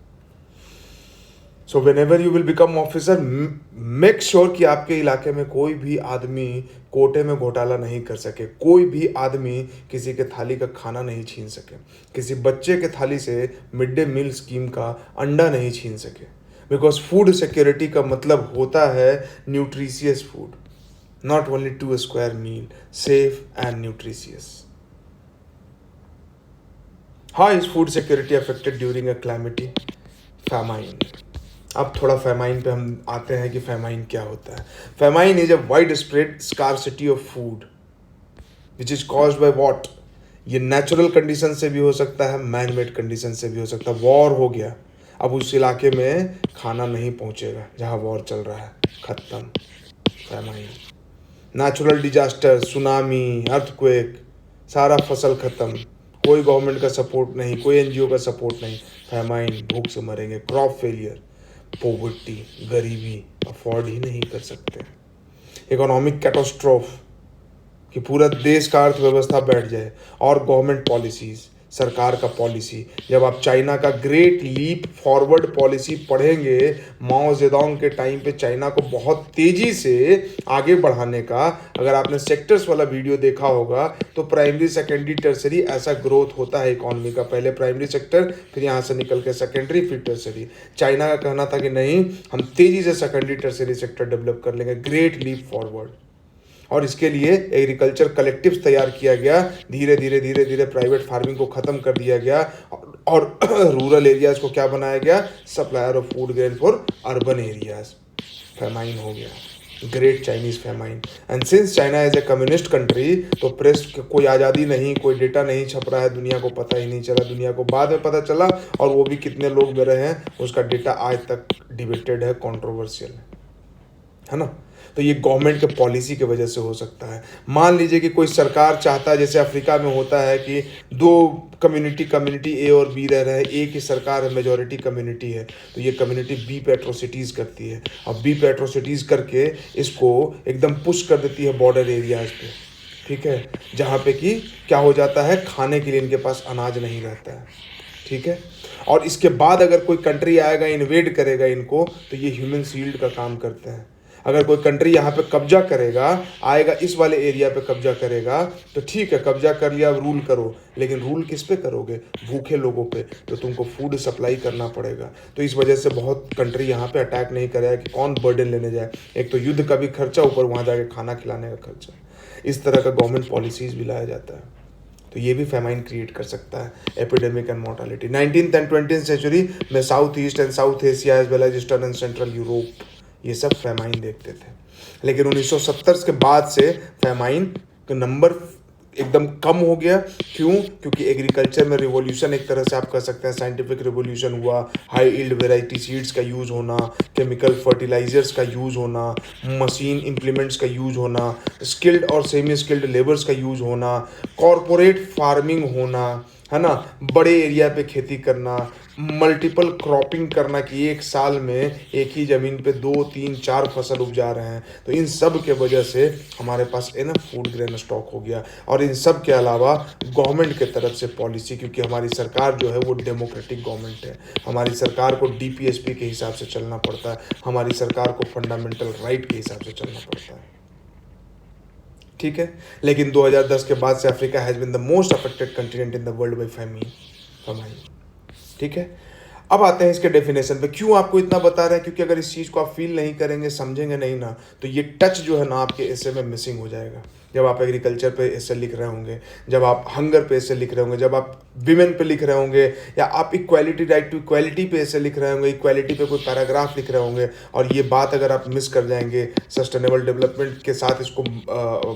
सो whenever you will become officer, make sure कि आपके इलाके में कोई भी आदमी कोटे में घोटाला नहीं कर सके, कोई भी आदमी किसी के थाली का खाना नहीं छीन सके, किसी बच्चे के थाली से मिड डे मील स्कीम का अंडा नहीं छीन सके। बिकॉज फूड सिक्योरिटी का मतलब होता है nutritious food, not only two square meal, safe and nutritious. How is food security affected during a calamity? Famine. अब थोड़ा फेमाइन पे हम आते हैं कि फेमाइन क्या होता है। Famine is a wide spread scarcity of food which is caused by what. ये नेचुरल कंडीशन से भी हो सकता है, मैन मेड कंडीशन से भी हो सकता है। वॉर हो गया, अब उस इलाके में खाना नहीं पहुंचेगा जहां वॉर चल रहा है, खत्म, famine. Natural disaster, tsunami, earthquake, सारा फसल खत्म, कोई गवर्नमेंट का सपोर्ट नहीं, कोई NGO का सपोर्ट नहीं, फेमाइन, भूख से मरेंगे। क्रॉप फेलियर, पॉवर्टी, गरीबी, अफोर्ड ही नहीं कर सकते। इकोनॉमिक कैटास्ट्रोफ कि पूरा देश का अर्थव्यवस्था बैठ जाए। और गवर्नमेंट पॉलिसीज, सरकार का पॉलिसी, जब आप चाइना का ग्रेट लीप फॉरवर्ड पॉलिसी पढ़ेंगे, माओ जेडोंग के टाइम पे चाइना को बहुत तेज़ी से आगे बढ़ाने का, अगर आपने सेक्टर्स वाला वीडियो देखा होगा तो प्राइमरी, सेकेंडरी, टर्सरी ऐसा ग्रोथ होता है इकॉनमी का। पहले प्राइमरी सेक्टर, फिर यहाँ से निकल के सेकेंडरी, फिर टर्सरी। चाइना का कहना था कि नहीं, हम तेज़ी से सेकेंडरी टर्सरी सेक्टर डेवलप कर लेंगे, ग्रेट लीप फॉरवर्ड। और इसके लिए एग्रीकल्चर कलेक्टिव्स तैयार किया गया, धीरे धीरे धीरे धीरे प्राइवेट फार्मिंग को ख़त्म कर दिया गया और रूरल एरियाज़ को क्या बनाया गया, supplier of food grain for urban areas. Famine हो गया, great Chinese famine. And since China is a communist country, तो प्रेस कोई आज़ादी नहीं, कोई डेटा नहीं छप रहा है, दुनिया को पता ही नहीं चला। दुनिया को बाद में पता चला, और वो भी कितने लोग मरे हैं उसका डेटा आज तक डिबेटेड है, कंट्रोवर्शियल है ना। तो ये गवर्नमेंट के पॉलिसी की वजह से हो सकता है। मान लीजिए कि कोई सरकार चाहता है, जैसे अफ्रीका में होता है कि दो कम्युनिटी A और B रह रहे हैं, A की सरकार है, मेजॉरिटी कम्युनिटी है, तो ये कम्युनिटी B पे एट्रोसिटीज़ करती है, और B पे एट्रोसिटीज़ करके इसको एकदम पुश कर देती है बॉर्डर एरियाज पे। ठीक है, जहाँ पे कि क्या हो जाता है, खाने के लिए इनके पास अनाज नहीं रहता है, ठीक है। और इसके बाद अगर कोई कंट्री आएगा इन्वेड करेगा इनको, तो ये ह्यूमन शील्ड का काम करते हैं। अगर कोई कंट्री यहाँ पे कब्जा करेगा, आएगा इस वाले एरिया पे कब्जा करेगा, तो ठीक है, कब्जा कर लिया, अब रूल करो, लेकिन रूल किस पे करोगे? भूखे लोगों पे, तो तुमको फूड सप्लाई करना पड़ेगा। तो इस वजह से बहुत कंट्री यहाँ पे अटैक नहीं करेगा कि कौन बर्डन लेने जाए, एक तो युद्ध का भी खर्चा, ऊपर वहाँ जाके खाना खिलाने का खर्चा। इस तरह का गवर्नमेंट पॉलिसीज भी लाया जाता है। तो ये भी फेमाइन क्रिएट कर सकता है, epidemic and mortality. 19th and 20th century में south east and south Asia as well as eastern and central Europe, ये सब फेमाइन देखते थे। लेकिन 1970 के बाद से फेमाइन का नंबर एकदम कम हो गया। क्यों? क्योंकि एग्रीकल्चर में रिवॉल्यूशन, एक तरह से आप कह सकते हैं साइंटिफिक रिवॉल्यूशन हुआ, हाई यील्ड वेराइटी सीड्स का यूज़ होना, केमिकल फर्टिलाइजर्स का यूज़ होना, मशीन इम्प्लीमेंट्स का यूज़ होना, स्किल्ड और सेमी स्किल्ड लेबर्स का यूज़ होना, कॉरपोरेट फार्मिंग होना, है ना, बड़े एरिया पे खेती करना, मल्टीपल क्रॉपिंग करना कि एक साल में एक ही ज़मीन पे 2 3 4 फसल उपजा रहे हैं। तो इन सब के वजह से हमारे पास इनफ फूड ग्रेन स्टॉक हो गया। और इन सब के अलावा गवर्नमेंट के तरफ से पॉलिसी, क्योंकि हमारी सरकार जो है वो डेमोक्रेटिक गवर्नमेंट है, हमारी सरकार को डीपीएसपी के हिसाब से चलना पड़ता है, हमारी सरकार को फंडामेंटल राइट के हिसाब से चलना पड़ता है, ठीक है। लेकिन 2010 के बाद से Africa has been the most affected continent in the world by famine, ठीक है। अब आते हैं इसके डेफिनेशन पे। क्यों आपको इतना बता रहे हैं? क्योंकि अगर इस चीज़ को आप फील नहीं करेंगे, समझेंगे नहीं ना, तो ये टच जो है ना आपके एसे में मिसिंग हो जाएगा। जब आप एग्रीकल्चर पे एसे लिख रहे होंगे, जब आप हंगर पे एसे लिख रहे होंगे, जब आप विमेन पे लिख रहे होंगे, या आप इक्वालिटी, राइट टू इक्वालिटी पे एसे लिख रहे होंगे, इक्वालिटी पे कोई पैराग्राफ लिख रहे होंगे, और ये बात अगर आप मिस कर जाएंगे, सस्टेनेबल डेवलपमेंट के साथ इसको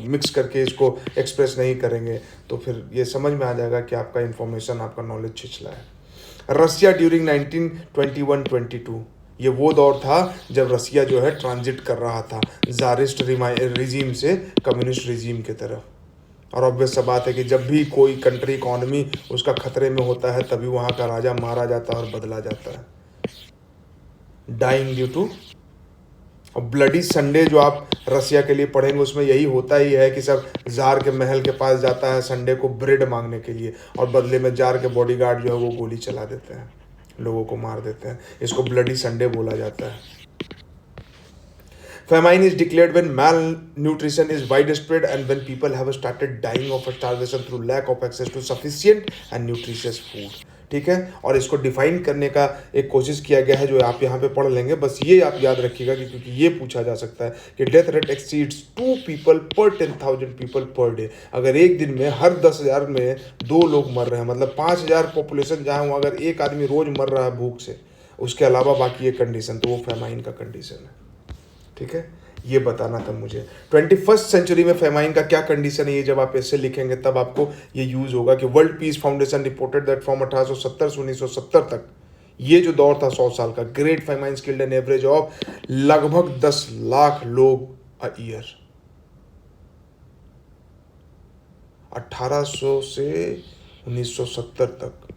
मिक्स करके इसको एक्सप्रेस नहीं करेंगे, तो फिर ये समझ में आ जाएगा कि आपका इन्फॉर्मेशन, आपका नॉलेज छिछला है। रसिया ड्यूरिंग 1921-22, ये वो दौर था जब रसिया जो है ट्रांजिट कर रहा था ज़ारिस्ट रिजीम से कम्युनिस्ट रिजीम की तरफ। और ऑब्वियस सा बात है कि जब भी कोई कंट्री इकॉनमी उसका खतरे में होता है, तभी वहाँ का राजा मारा जाता है और बदला जाता है, डाइंग ड्यू टू। और ब्लडी संडे जो आप रसिया के लिए पढ़ेंगे, उसमें यही होता ही है कि सब जार के महल के पास जाता है संडे को ब्रेड मांगने के लिए, और बदले में जार के बॉडीगार्ड जो है वो गोली चला देते हैं, लोगों को मार देते हैं। इसको ब्लडी संडे बोला जाता है। Famine is declared when malnutrition is widespread and when people have started dying of starvation through lack of access to sufficient and nutritious food, ठीक है। और इसको डिफाइन करने का एक कोशिश किया गया है, जो आप यहाँ पे पढ़ लेंगे। बस ये आप याद रखिएगा कि क्योंकि ये पूछा जा सकता है कि death rate exceeds 2 people per 10,000 people per day. अगर एक दिन में हर 10,000 में 2 लोग मर रहे हैं, मतलब 5,000 पॉपुलेशन जहाँ हुआ, अगर एक आदमी रोज मर रहा है भूख से, उसके अलावा बाकी ये कंडीशन, तो वो फेमाइन का कंडीशन है, ठीक है। ये बताना था मुझे 21st सेंचुरी में फेमाइन का क्या कंडीशन है। ये जब आप ऐसे लिखेंगे तब आपको ये यूज होगा कि world peace foundation reported that from 1870 से 1970 तक, ये जो दौर था 100 साल का, great famine killed an average of लगभग 10 लाख लोग अ ईयर। 1800 से 1970 तक,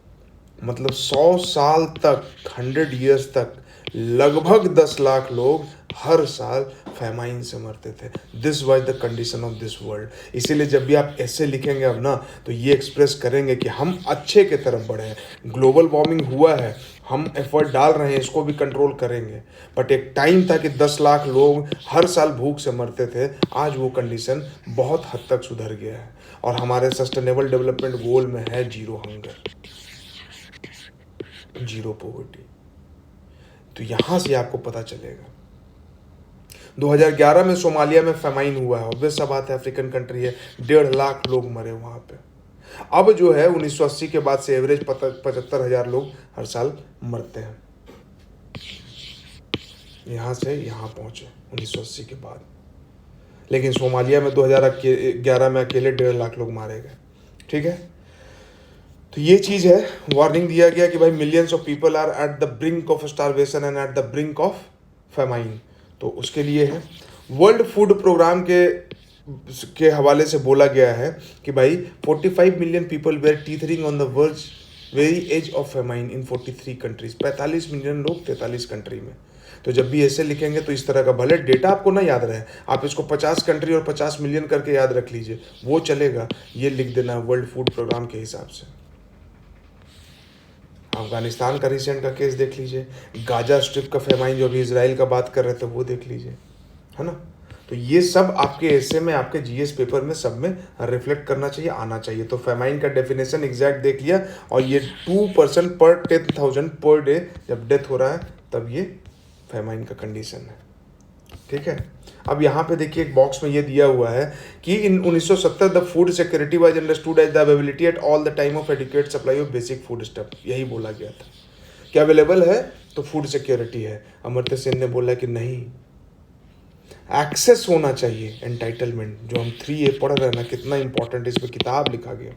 मतलब 100 साल तक, 100 ईयर्स तक लगभग 10 लाख लोग हर साल फेमाइन से मरते थे। This was the condition of this world. इसीलिए जब भी आप ऐसे लिखेंगे अब ना, तो ये एक्सप्रेस करेंगे कि हम अच्छे के तरफ बढ़े हैं, ग्लोबल वार्मिंग हुआ है, हम एफर्ट डाल रहे हैं, इसको भी कंट्रोल करेंगे। बट एक टाइम था कि 10 लाख लोग हर साल भूख से मरते थे। आज वो कंडीशन बहुत हद तक सुधर गया है, और हमारे सस्टेनेबल डेवलपमेंट गोल में है जीरो हंगर, जीरो पॉवर्टी। तो यहाँ से आपको पता चलेगा। 2011 में सोमालिया में फेमाइन हुआ है, ऑब्वियस सा बात है, अफ्रीकन कंट्री है, 1.5 लाख लोग मरे वहाँ पे। अब जो है 1980 के बाद से एवरेज 75,000 लोग हर साल मरते हैं, यहाँ से यहाँ पहुँचे 1980 के बाद। लेकिन सोमालिया में 2011 में अकेले 1.5 लाख लोग मारे गए, ठीक है। तो ये चीज़ है, वार्निंग दिया गया कि भाई millions of people are at the brink of starvation and at the brink of famine. तो उसके लिए है वर्ल्ड फूड प्रोग्राम के हवाले से बोला गया है कि भाई 45 million people were teetering on the world very edge of famine in 43 countries. 45 million लोग 43 कंट्री में, तो जब भी ऐसे लिखेंगे तो इस तरह का, भले डेटा आपको ना याद रहे, आप इसको 50 कंट्री और 50 मिलियन करके याद रख लीजिए, वो चलेगा। ये लिख देना वर्ल्ड फूड प्रोग्राम के हिसाब से। अफगानिस्तान का रिसेंट का केस देख लीजिए, गाजा स्ट्रिप का फेमाइन जो अभी इसराइल का बात कर रहे थे वो देख लीजिए, है ना। तो ये सब आपके ऐसे में, आपके जीएस पेपर में सब में रिफ्लेक्ट करना चाहिए, आना चाहिए। तो फेमाइन का डेफिनेशन एग्जैक्ट देख लिया, और ये 2% पर 10,000 पर डे जब डेथ हो रहा है तब ये फेमाइन का कंडीशन है, ठीक है। अब यहाँ पे देखिए एक बॉक्स में ये दिया हुआ है कि in 1970 the food security was understood as the availability at all the time of adequate supply of basic food stuff. यही बोला गया था कि अवेलेबल है तो फूड सिक्योरिटी है। अमर्त्य सेन ने बोला कि नहीं, एक्सेस होना चाहिए, एंटाइटलमेंट, जो हम 3A पढ़ रहे हैं ना, कितना इंपॉर्टेंट, इस पर किताब लिखा गया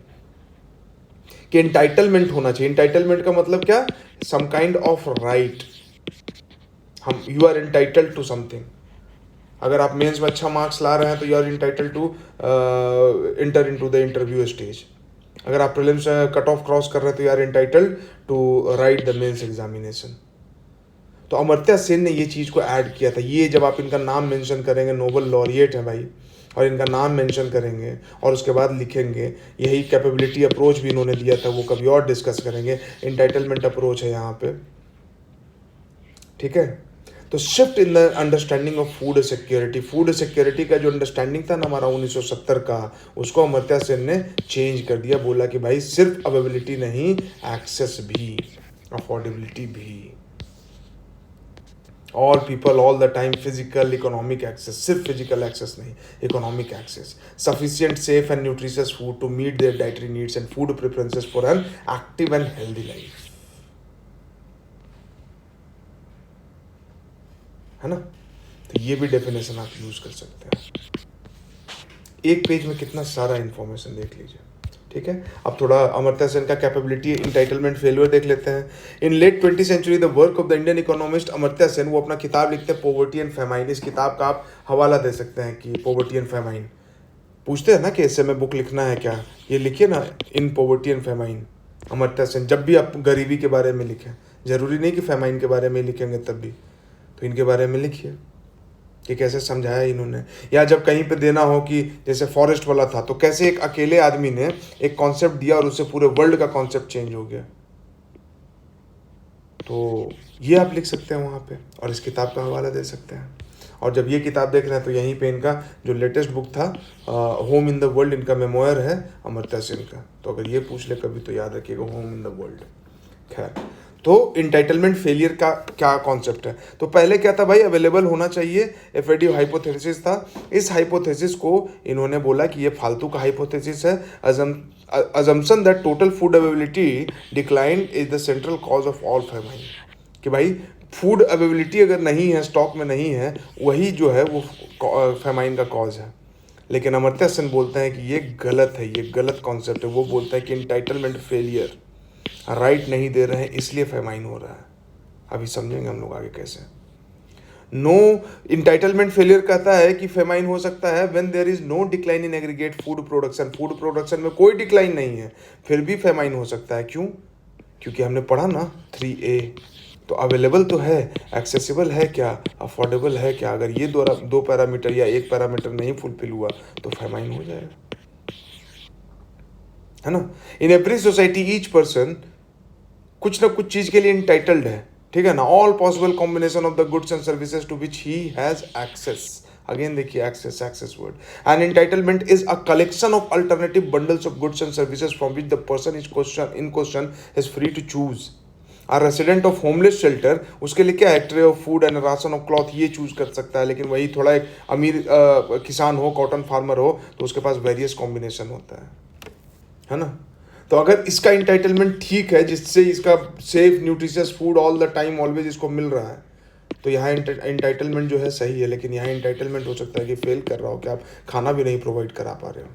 कि एंटाइटलमेंट होना चाहिए। एंटाइटलमेंट का मतलब क्या, some kind of right, hmm, you are entitled to something. अगर आप मेंस में अच्छा मार्क्स ला रहे हैं तो you are entitled to enter into the interview stage. अगर आप प्रीलिम्स कट ऑफ क्रॉस कर रहे हैं तो you are entitled to write the mains examination. तो अमर्त्य सेन ने ये चीज़ को ऐड किया था। ये जब आप इनका नाम मेंशन करेंगे, नोबेल लॉरिएट है भाई, और इनका नाम मेंशन करेंगे और उसके बाद लिखेंगे, यही कैपेबिलिटी अप्रोच भी इन्होंने दिया था, वो कभी और डिस्कस करेंगे। इंटाइटलमेंट अप्रोच है यहाँ पे, ठीक है। तो shift in the understanding of food security, food security का जो अंडरस्टैंडिंग था ना हमारा 1970 का, उसको अमर्त्य सेन ने चेंज कर दिया। बोला कि भाई सिर्फ अवेलेबिलिटी नहीं, एक्सेस भी, अफोर्डेबिलिटी भी, all people all the time, physical economic access, सिर्फ फिजिकल एक्सेस नहीं, economic access, sufficient safe and nutritious food to meet their dietary needs and food preferences for an active and healthy life, है ना। तो ये भी definition आप use कर सकते हैं। एक पेज में कितना सारा इंफॉर्मेशन देख लीजिए, ठीक है। अब थोड़ा अमर्त्य सेन का कैपेबिलिटी इंटाइटलमेंट फेलियर देख लेते हैं। In late 20th century the work of the Indian economist Amartya Sen, वो अपना किताब लिखते हैं पॉवर्टी एंड फेमाइन। इस किताब का आप हवाला दे सकते हैं कि पॉवर्टी एंड फेमाइन, पूछते हैं ना कि ऐसे में बुक लिखना है क्या, ये लिखिए ना, in poverty and famine, Amartya Sen. जब भी आप गरीबी के बारे में लिखें, जरूरी नहीं कि फेमाइन के बारे में लिखेंगे तब भी, तो इनके बारे में लिखिए कि कैसे समझाया इन्होंने। या जब कहीं पे देना हो कि जैसे फॉरेस्ट वाला था, तो कैसे एक अकेले आदमी ने एक कॉन्सेप्ट दिया और उससे पूरे वर्ल्ड का कॉन्सेप्ट चेंज हो गया। तो ये आप लिख सकते हैं वहाँ पे, और इस किताब का हवाला दे सकते हैं। और जब ये किताब देख रहे हैं तो यहीं पे इनका जो लेटेस्ट बुक था होम इन द वर्ल्ड, इनका मेमोयर है अमर्त्य सेन का। तो अगर ये पूछ ले कभी तो याद रखिएगा, होम इन द वर्ल्ड। खैर, तो इंटाइटलमेंट फेलियर का क्या कॉन्सेप्ट है। तो पहले क्या था भाई, अवेलेबल होना चाहिए, एफएडीयू हाइपोथेसिस था। इस हाइपोथेसिस को इन्होंने बोला कि ये फालतू का हाइपोथेसिस है। Assumption that total food availability decline is the central cause of all famine, कि भाई फूड अवेलेबिलिटी अगर नहीं है, स्टॉक में नहीं है, वही जो है वो फेमाइन का कॉज है। लेकिन अमर्त्य सेन बोलते हैं कि ये गलत है, ये गलत कॉन्सेप्ट है। वो बोलते हैं कि इंटाइटलमेंट फेलियर, राइट नहीं दे रहे हैं इसलिए फेमाइन हो रहा है। अभी समझेंगे हम लोग आगे कैसे। नो इंटाइटलमेंट फेलियर कहता है कि फेमाइन हो सकता है when there is no decline in aggregate food production, food production में कोई डिक्लाइन नहीं है, फिर भी फेमाइन हो सकता है। क्यों? क्योंकि हमने पढ़ा ना 3A, तो अवेलेबल तो है, एक्सेसिबल है क्या, अफोर्डेबल है क्या। अगर ये दो पैरामीटर या एक पैरामीटर नहीं फुलफिल हुआ तो फेमाइन हो जाएगा, है ना। In every society each person कुछ ना कुछ चीज के लिए इंटाइटल्ड है, ठीक है ना। All possible combination of the goods and services to which he has access. Again देखिए access word. An entitlement is a collection of alternative bundles of goods and services from which the person is question is free to choose. A resident of homeless shelter, उसके लिए क्या है, tray of food and ration of cloth, ये choose कर सकता है। लेकिन वही थोड़ा एक अमीर किसान हो, कॉटन फार्मर हो, तो उसके पास वेरियस कॉम्बिनेशन होता है ना। तो अगर इसका इंटाइटलमेंट ठीक है, जिससे इसका safe nutritious food all the time always इसको मिल रहा है, तो यहाँ इंटाइटलमेंट जो है सही है। लेकिन यहाँ इंटाइटलमेंट हो सकता है कि फेल कर रहा हो, कि आप खाना भी नहीं प्रोवाइड करा पा रहे हो,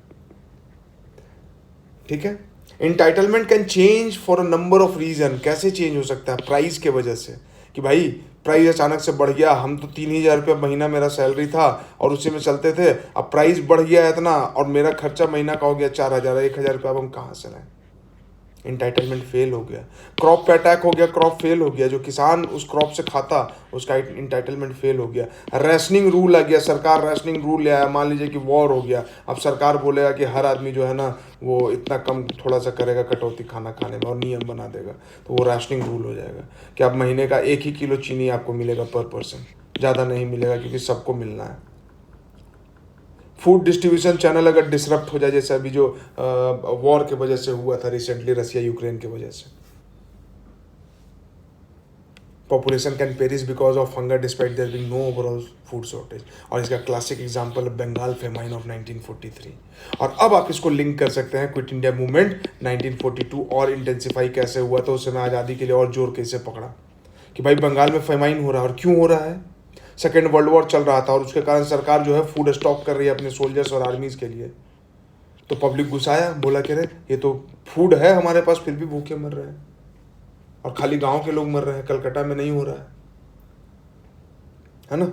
ठीक है। Entitlement can change for a number of reason. कैसे चेंज हो सकता है? प्राइस के वजह से, कि भाई प्राइस अचानक से बढ़ गया, हम तो 3,000 रुपये महीना मेरा सैलरी था और उसी में चलते थे, अब प्राइस बढ़ गया इतना और मेरा खर्चा महीना का हो गया 4,000, 1,000 रुपये, अब हम कहाँ से लाएं। इंटाइटलमेंट फेल हो गया, क्रॉप पे अटैक हो गया, क्रॉप फेल हो गया, जो किसान उस क्रॉप से खाता उसका इंटाइटलमेंट फेल हो गया, रैशनिंग रूल आ गया, सरकार रैशनिंग रूल ले आया, मान लीजिए कि वॉर हो गया, अब सरकार बोलेगा कि हर आदमी जो है ना वो इतना कम थोड़ा सा करेगा कटौती खाना खाने में और नियम बना देगा, तो वो रैशनिंग रूल हो जाएगा कि अब महीने का 1 ही किलो चीनी आपको मिलेगा पर पर्सन, ज़्यादा नहीं मिलेगा क्योंकि सबको मिलना है। फूड डिस्ट्रीब्यूशन चैनल अगर डिसरप्ट हो जाए, जैसे अभी जो वॉर के वजह से हुआ था रिसेंटली रसिया यूक्रेन के वजह से, population can perish because of hunger despite there being no overall food shortage. और इसका classic example Bengal famine of 1943। और अब आप इसको लिंक कर सकते हैं क्विट इंडिया मूवमेंट 1942 और इंटेंसिफाई कैसे हुआ, तो उस समय आज़ादी के लिए और जोर कैसे पकड़ा कि भाई बंगाल में फेमाइन हो रहा है, और क्यों हो रहा है, सेकेंड वर्ल्ड वॉर चल रहा था और उसके कारण सरकार जो है फूड स्टॉक कर रही है अपने सोल्जर्स और आर्मीज के लिए, तो पब्लिक गुस्साया, बोला कि अरे ये तो फूड है हमारे पास फिर भी भूखे मर रहे हैं, और खाली गांव के लोग मर रहे हैं, कलकत्ता में नहीं हो रहा है ना।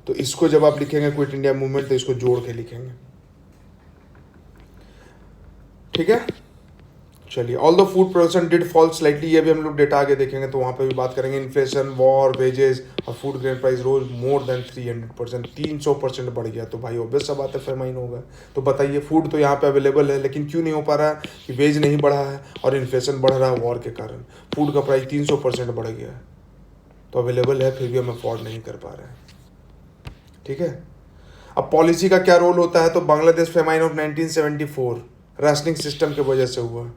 तो इसको जब आप लिखेंगे क्विट इंडिया मूवमेंट तो इसको जोड़ के लिखेंगे, ठीक है। चलिए, all the food production did fall slightly, ये भी हम लोग डेटा आगे देखेंगे तो वहाँ पे भी बात करेंगे। इन्फ्लेशन, वॉर, वेजेस और फूड ग्रेन प्राइस रोज मोर देन 300%, 300% बढ़ गया, तो भाई ऑब्वियस सा बात है फेमाइन होगा। तो बताइए, फूड तो यहाँ पे अवेलेबल है लेकिन क्यों नहीं हो पा रहा है कि वेज नहीं बढ़ा है और इन्फ्लेशन बढ़ रहा है वॉर के कारण, फूड का प्राइस 300% बढ़ गया है, तो अवेलेबल है फिर भी हम अफोर्ड नहीं कर पा रहे हैं, ठीक है। अब पॉलिसी का क्या रोल होता है, तो Bangladesh famine of 1974 rationing system की वजह से हुआ।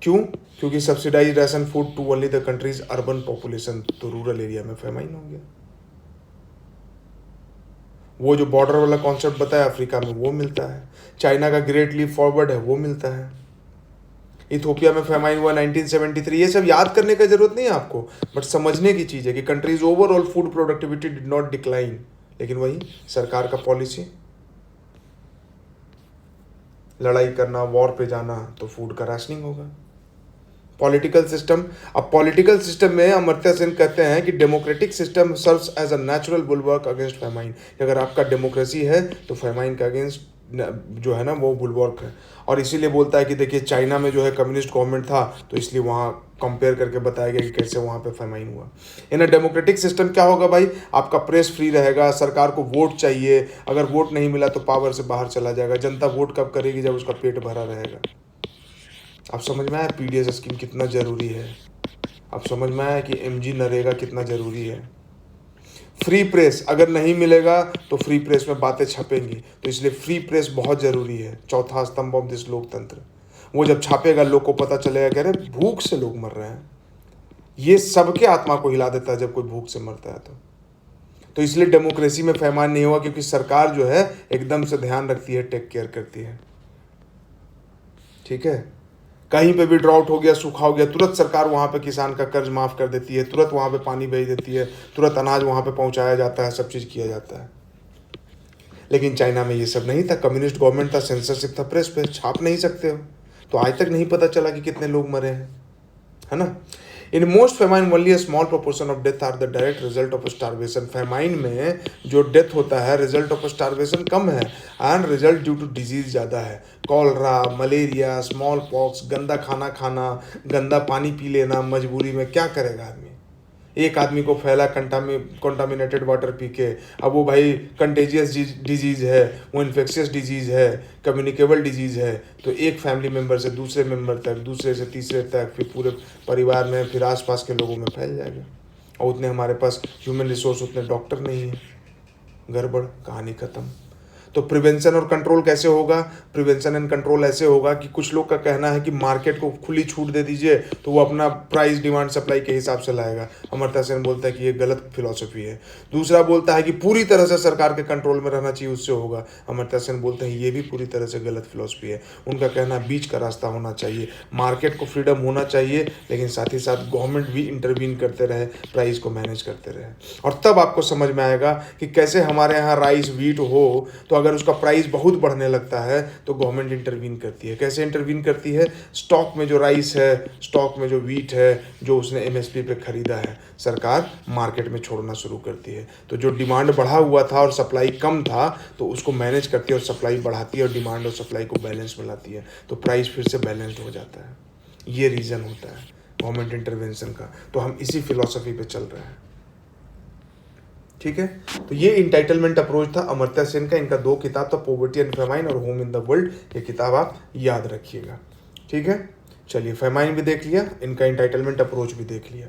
क्यों? क्योंकि subsidize ration food to only the country's urban population, तो रूरल एरिया में फेमाइन हो गया। वो जो बॉर्डर वाला कॉन्सेप्ट बताया अफ्रीका में वो मिलता है, चाइना का ग्रेट लीप फॉरवर्ड है वो मिलता है, इथोपिया में फेमाइन हुआ 1973। ये सब याद करने का जरूरत नहीं है आपको, बट समझने की चीज़ है कि countries overall food productivity did not decline, लेकिन वही सरकार का पॉलिसी, लड़ाई करना, वॉर पे जाना, तो फूड का राशनिंग होगा। पॉलिटिकल सिस्टम, अब पॉलिटिकल सिस्टम में अमर्त्य सेन कहते हैं कि democratic system serves as a natural bulwark against famine, अगर आपका डेमोक्रेसी है तो फेमाइन का अगेंस्ट जो है ना वो बुलवर्क है। और इसीलिए बोलता है कि देखिए चाइना में जो है कम्युनिस्ट गवर्नमेंट था, तो इसलिए वहाँ कंपेयर करके बताया गया कि कैसे वहाँ पे फेमाइन हुआ। इन अ डेमोक्रेटिक सिस्टम क्या होगा भाई, आपका प्रेस फ्री रहेगा, सरकार को वोट चाहिए, अगर वोट नहीं मिला तो पावर से बाहर चला जाएगा, जनता वोट कब करेगी, जब उसका पेट भरा रहेगा। अब समझ में आया पीडीएस स्कीम कितना ज़रूरी है, अब समझ में आया कि एमजी नरेगा कितना ज़रूरी है। फ्री प्रेस अगर नहीं मिलेगा तो फ्री प्रेस में बातें छपेंगी, तो इसलिए फ्री प्रेस बहुत ज़रूरी है, चौथा स्तंभ ऑफ दिस लोकतंत्र। वो जब छापेगा लोग को पता चलेगा कि अरे भूख से लोग मर रहे हैं, ये सबके आत्मा को हिला देता है जब कोई भूख से मरता है तो इसलिए डेमोक्रेसी में फैमान नहीं हुआ, क्योंकि सरकार जो है एकदम से ध्यान रखती है, टेक केयर करती है, ठीक है। कहीं पे भी ड्राउट हो गया, सूखा हो गया, तुरंत सरकार वहाँ पे किसान का कर्ज माफ़ कर देती है, तुरंत वहाँ पे पानी भेज देती है, तुरंत अनाज वहाँ पे पहुँचाया जाता है, सब चीज़ किया जाता है। लेकिन चाइना में ये सब नहीं था, कम्युनिस्ट गवर्नमेंट था, सेंसरशिप था, प्रेस पे छाप नहीं सकते हो, तो आज तक नहीं पता चला कि कितने लोग मरे हैं, है ना। In most famine only a small proportion of death are the direct result of starvation. Famine में जो डेथ होता है रिजल्ट ऑफ स्टारवेशन कम है, and result due to disease ज़्यादा है। कॉलरा, मलेरिया, स्मॉल पॉक्स, गंदा खाना खाना, गंदा पानी पी लेना, मजबूरी में क्या करेगा आदमी, एक आदमी को फैला कंटामिनेटेड वाटर पी के, अब वो भाई कंटेजियस डिजीज़ है, वो इन्फेक्शियस डिजीज़ है, कम्युनिकेबल डिजीज़ है, तो एक फैमिली मेम्बर से दूसरे मेम्बर तक, दूसरे से तीसरे तक, फिर पूरे परिवार में, फिर आसपास के लोगों में फैल जाएगा। और उतने हमारे पास ह्यूमन रिसोर्स, उतने डॉक्टर नहीं है, गड़बड़, कहानी ख़त्म। तो प्रिवेंशन और कंट्रोल कैसे होगा, प्रिवेंशन एंड कंट्रोल ऐसे होगा कि कुछ लोग का कहना है कि मार्केट को खुली छूट दे दीजिए तो वो अपना प्राइस डिमांड सप्लाई के हिसाब से लाएगा। अमर्त्य सेन बोलता है कि ये गलत फिलॉसफी है। दूसरा बोलता है कि पूरी तरह से सरकार के कंट्रोल में रहना चाहिए, उससे होगा। अमर्त्य सेन बोलते हैं ये भी पूरी तरह से गलत फिलॉसफी है। उनका कहना बीच का रास्ता होना चाहिए, मार्केट को फ्रीडम होना चाहिए, लेकिन साथ ही साथ गवर्नमेंट भी इंटरवीन करते रहे, प्राइस को मैनेज करते रहे। और तब आपको समझ में आएगा कि कैसे हमारे यहाँ राइस, वीट हो तो अगर उसका प्राइस बहुत बढ़ने लगता है तो गवर्नमेंट इंटरवीन करती है। कैसे इंटरवीन करती है, स्टॉक में जो राइस है, स्टॉक में जो वीट है, जो उसने एमएसपी पे खरीदा है, सरकार मार्केट में छोड़ना शुरू करती है। तो जो डिमांड बढ़ा हुआ था और सप्लाई कम था तो उसको मैनेज करती है और सप्लाई बढ़ाती है और डिमांड और सप्लाई को बैलेंस में लाती है, तो प्राइस फिर से बैलेंस्ड हो जाता है। ये रीज़न होता है गवर्नमेंट इंटरवेंशन का। तो हम इसी फिलॉसफी पे चल रहे हैं, ठीक है। तो ये इंटाइटलमेंट अप्रोच था अमर्त्य सेन का। इनका 2 किताब था, पॉवर्टी एंड फेमाइन और होम इन द वर्ल्ड। ये किताब आप याद रखिएगा, ठीक है। चलिए, फेमाइन भी देख लिया, इनका इंटाइटलमेंट अप्रोच भी देख लिया,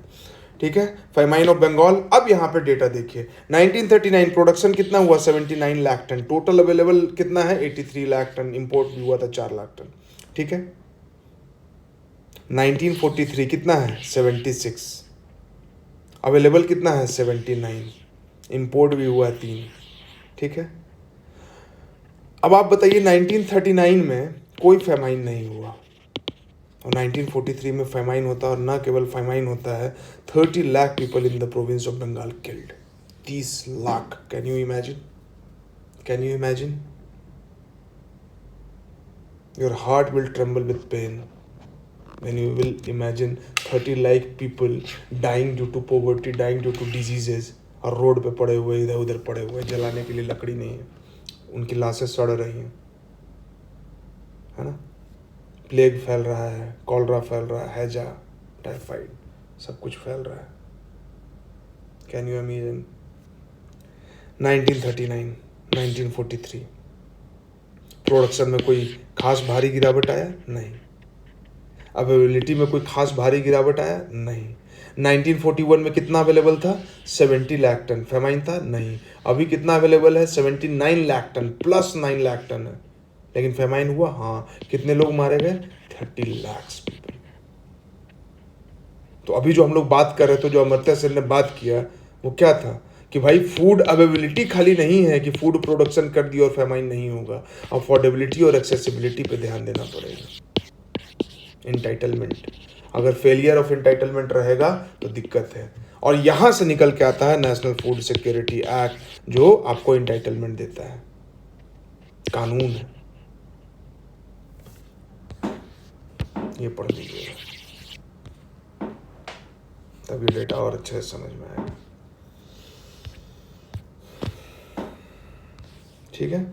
ठीक है। Famine of Bengal. अब यहाँ पे डेटा देखिए, 1939 प्रोडक्शन कितना हुआ 79 लाख टन, टोटल अवेलेबल कितना है 83 लाख टन, इंपोर्ट भी हुआ था 4 लाख टन, ठीक है। 1943 कितना है 76, अवेलेबल कितना है 79, इंपोर्ट भी हुआ 3, ठीक है। अब आप बताइए 1939 में कोई फेमाइन नहीं हुआ और 1943 में फेमाइन होता है, और ना केवल फेमाइन होता है, 30 lakh people in the province of Bengal killed, 30 lakh. Can you imagine, can you imagine? Your heart will tremble with pain when you will imagine 30 lakh people dying due to poverty, dying due to diseases, और road पे पड़े हुए, इधर उधर पड़े हुए, जलाने के लिए लकड़ी नहीं है, उनकी लाशें सड़ रही हैं, है ना। प्लेग फैल रहा है, कॉलरा फैल रहा है, हैजा, टाइफाइड, सब कुछ फैल रहा है। Can you imagine? 1939, 1943 प्रोडक्शन में कोई खास भारी गिरावट आया? नहीं। अवेलेबिलिटी में कोई खास भारी गिरावट आया? नहीं। 1941 में कितना अवेलेबल था 70 लाख टन, फेमाइन था? नहीं। अभी कितना अवेलेबल है 79 lakh tonne, plus 9 lakh tonne है, लेकिन फेमाइन हुआ? हाँ। कितने लोग मारे गए? 30 लाख पीपल। तो अभी जो हम लोग बात कर रहे थे, जो अमर्त्य सेन ने बात किया, वो क्या था कि भाई फूड अवेलेबिलिटी खाली नहीं है कि फूड प्रोडक्शन कर दिया और फेमाइन नहीं होगा, अफोर्डेबिलिटी और एक्सेसिबिलिटी पे ध्यान देना पड़ेगा। इंटाइटलमेंट, अगर फेलियर ऑफ इंटाइटलमेंट रहेगा तो दिक्कत है, और यहां से निकल के आता है नेशनल फूड सिक्योरिटी एक्ट, जो आपको इंटाइटलमेंट देता है, कानून है। ये पढ़ लीजिएगा, तभी डेटा और अच्छे से समझ में आएगा, ठीक है।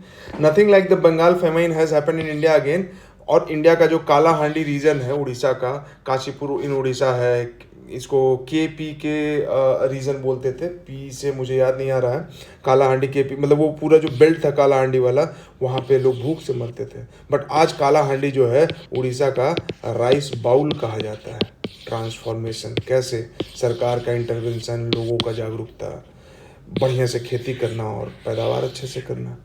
Nothing like the Bengal famine has happened in India again. और इंडिया का जो काला हांडी रीजन है उड़ीसा का, काशीपुर इन उड़ीसा है, इसको KP के रीजन बोलते थे, P से मुझे याद नहीं आ रहा है, काला हांडी KP, मतलब वो पूरा जो बेल्ट था काला हांडी वाला, वहाँ पे लोग भूख से मरते थे। बट आज काला हांडी जो है उड़ीसा का राइस बाउल कहा जाता है। ट्रांसफॉर्मेशन कैसे? सरकार का इंटरवेंशन, लोगों का जागरूकता, बढ़िया से खेती करना और पैदावार अच्छे से करना।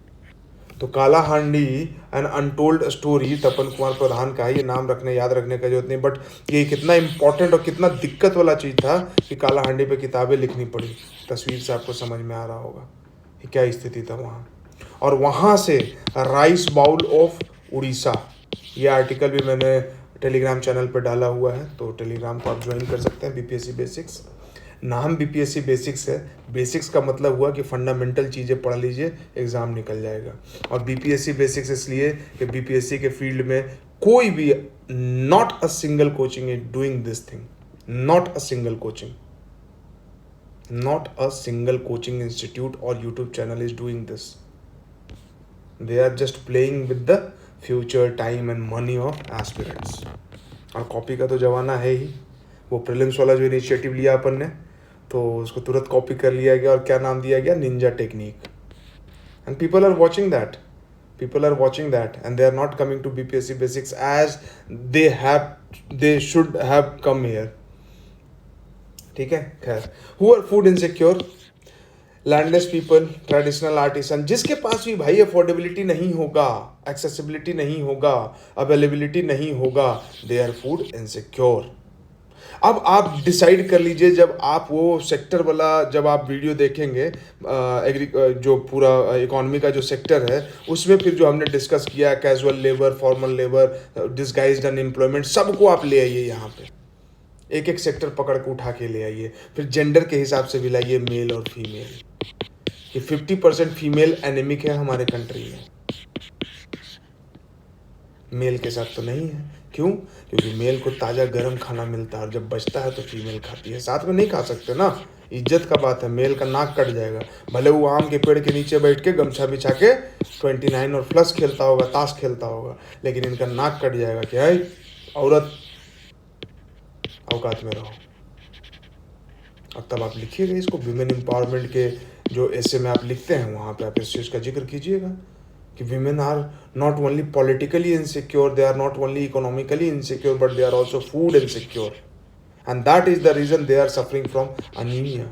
तो काला हांडी एन अनटोल्ड स्टोरी तपन कुमार प्रधान का है। ये नाम रखने, याद रखने का जरूरत नहीं, बट ये कितना इंपॉर्टेंट और कितना दिक्कत वाला चीज़ था कि काला हांडी पे किताबें लिखनी पड़ी। तस्वीर से आपको समझ में आ रहा होगा कि क्या स्थिति था वहाँ। और वहाँ से राइस बाउल ऑफ उड़ीसा, ये आर्टिकल भी मैंने टेलीग्राम चैनल पर डाला हुआ है, तो टेलीग्राम को आप ज्वाइन कर सकते हैं। BPSC बेसिक्स, नाम BPSC बेसिक्स है, बेसिक्स का मतलब हुआ कि फंडामेंटल चीज़ें पढ़ लीजिए, एग्ज़ाम निकल जाएगा। और BPSC बेसिक्स इसलिए कि BPSC के फील्ड में कोई भी, not a single coaching is doing this thing, not a single coaching, not a single coaching institute और YouTube channel is doing this. They are just playing with the future, time and money of aspirants. और copy का तो जमाना है ही। वो prelims वाला जो initiative लिया अपन ने, तो उसको तुरंत कॉपी कर लिया गया और क्या नाम दिया गया? Ninja technique. And people are watching that, people are watching that, and they are not coming to BPSC basics as they should have come here, ठीक है। खैर, who are food insecure? Landless people, traditional artisan, जिसके पास भी भाई affordability नहीं होगा, accessibility नहीं होगा, अवेलेबिलिटी नहीं होगा, दे आर फूड इनसिक्योर। अब आप डिसाइड कर लीजिए, जब आप वो सेक्टर वाला, जब आप वीडियो देखेंगे, जो पूरा इकोनॉमी का जो सेक्टर है, उसमें फिर जो हमने डिस्कस किया, casual labour, formal labour, disguised unemployment, सबको आप ले आइए यहाँ पे, एक एक सेक्टर पकड़ के उठा के ले आइए। फिर जेंडर के हिसाब से भी लाइए, मेल और फीमेल, कि 50% फीमेल एनेमिक है हमारे कंट्री में, मेल के साथ तो नहीं है। क्यों? क्योंकि मेल को ताज़ा गर्म खाना मिलता है, और जब बचता है तो फीमेल खाती है, साथ में नहीं खा सकते ना, इज्जत का बात है। मेल का नाक कट जाएगा, भले वो आम के पेड़ के नीचे बैठ के गमछा बिछा के 29 और प्लस खेलता होगा, ताश खेलता होगा, लेकिन इनका नाक कट जाएगा। क्या है? औरत औकात में रहो। और तब आप लिखिएगा इसको, विमेन एम्पावरमेंट के जो ऐसे में आप लिखते हैं वहाँ पे आप इस चीज़ का जिक्र कीजिएगा कि women are not only politically insecure, they are not only economically insecure, but they are also food insecure, and that is the reason they are suffering from anaemia,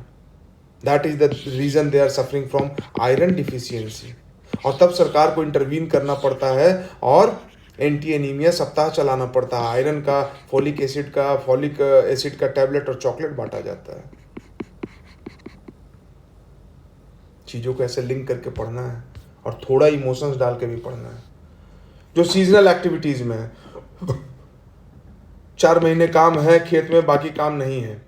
that is the reason they are suffering from iron deficiency. और तब सरकार को intervene करना पड़ता है और anti anaemia सप्ताह चलाना पड़ता है, आयरन का, फोलिक एसिड का टैबलेट और चॉकलेट बांटा जाता है। चीज़ों को ऐसे लिंक करके पढ़ना है और थोड़ा इमोशंस डाल के भी पढ़ना है। जो सीजनल एक्टिविटीज़ में है, 4 महीने काम है खेत में, बाकी काम नहीं है,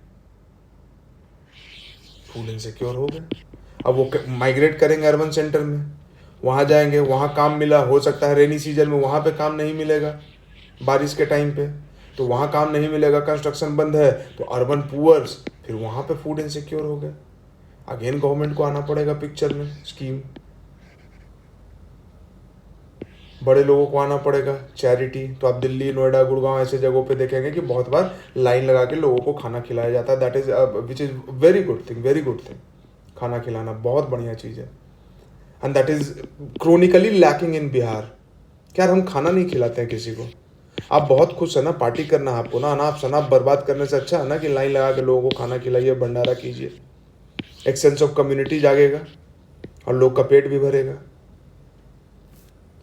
फूड इनसिक्योर हो गए। अब वो माइग्रेट करेंगे अर्बन सेंटर में, वहाँ जाएंगे, वहाँ काम मिला, हो सकता है रेनी सीजन में वहाँ पे काम नहीं मिलेगा, बारिश के टाइम पे तो वहाँ काम नहीं मिलेगा, कंस्ट्रक्शन बंद है, तो अर्बन पुअर्स, फिर वहाँ पे फूड इनसिक्योर हो गए। अगेन गवर्नमेंट को आना पड़ेगा पिक्चर में, स्कीम, बड़े लोगों को आना पड़ेगा, चैरिटी। तो आप दिल्ली, नोएडा, गुड़गांव ऐसे जगहों पे देखेंगे कि बहुत बार लाइन लगा के लोगों को खाना खिलाया जाता है। That is which is very good thing, very good thing. खाना खिलाना बहुत बढ़िया चीज़ है, and that is chronically lacking in Bihar. क्या हम खाना नहीं खिलाते हैं किसी को? आप बहुत खुश है ना, पार्टी करना है आपको ना, अनाप शनाप बर्बाद करने से अच्छा है ना कि लाइन लगा के लोगों को खाना खिलाइए, भंडारा कीजिए। एक सेंस ऑफ कम्युनिटी जागेगा और लोग का पेट भी भरेगा।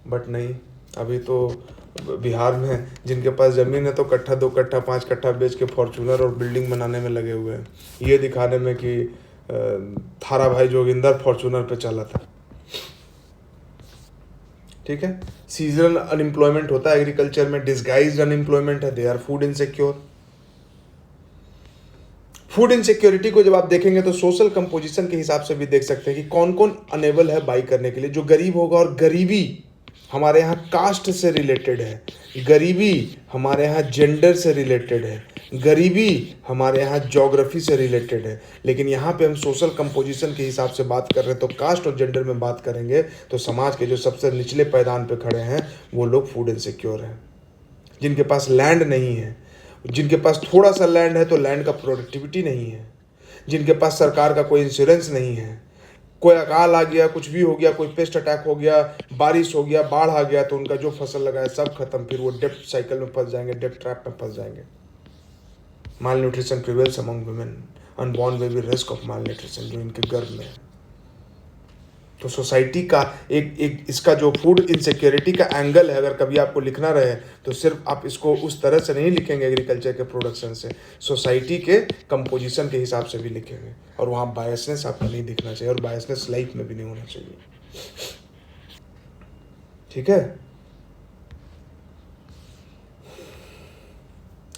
बट नहीं, अभी तो बिहार में जिनके पास ज़मीन है तो कट्ठा, 2 कट्ठा, 5 कट्ठा बेच के फॉर्चूनर और बिल्डिंग बनाने में लगे हुए हैं, ये दिखाने में कि थारा भाई जोगिंदर फॉर्चूनर पे चला था। ठीक है, सीजनल अनएम्प्लॉयमेंट होता है एग्रीकल्चर में, डिस्गाइज्ड अनएम्प्लॉयमेंट है, they are food insecure. Food insecurity को जब आप देखेंगे तो सोशल कंपोजिशन के हिसाब से भी देख सकते हैं कि कौन कौन अनेबल है बाई करने के लिए। जो गरीब होगा, और गरीबी हमारे यहाँ कास्ट से रिलेटेड है, गरीबी हमारे यहाँ जेंडर से रिलेटेड है, गरीबी हमारे यहाँ ज्योग्राफी से रिलेटेड है। लेकिन यहाँ पे हम सोशल कंपोजिशन के हिसाब से बात कर रहे हैं, तो कास्ट और जेंडर में बात करेंगे तो समाज के जो सबसे निचले पायदान पे खड़े हैं वो लोग फूड इनसिक्योर हैं। जिनके पास लैंड नहीं है, जिनके पास थोड़ा सा लैंड है तो लैंड का प्रोडक्टिविटी नहीं है, जिनके पास सरकार का कोई इंश्योरेंस नहीं है, कोई अकाल आ गया, कुछ भी हो गया, कोई पेस्ट अटैक हो गया, बारिश हो गया, बाढ़ आ गया, तो उनका जो फसल लगा है सब खत्म, फिर वो डेप्ट साइकिल में फंस जाएंगे, डेप्ट ट्रैप में फंस जाएंगे। Malnutrition prevails among women, unborn baby risk of malnutrition, जो इनके गर्भ में है। तो सोसाइटी का एक इसका जो फूड इनसिक्योरिटी का एंगल है, अगर कभी आपको लिखना रहे तो सिर्फ आप इसको उस तरह से नहीं लिखेंगे एग्रीकल्चर के प्रोडक्शन से, सोसाइटी के कंपोजिशन के हिसाब से भी लिखेंगे। और वहाँ बायसनेस आपको नहीं दिखना चाहिए, और बायसनेस लाइफ में भी नहीं होना चाहिए। ठीक है,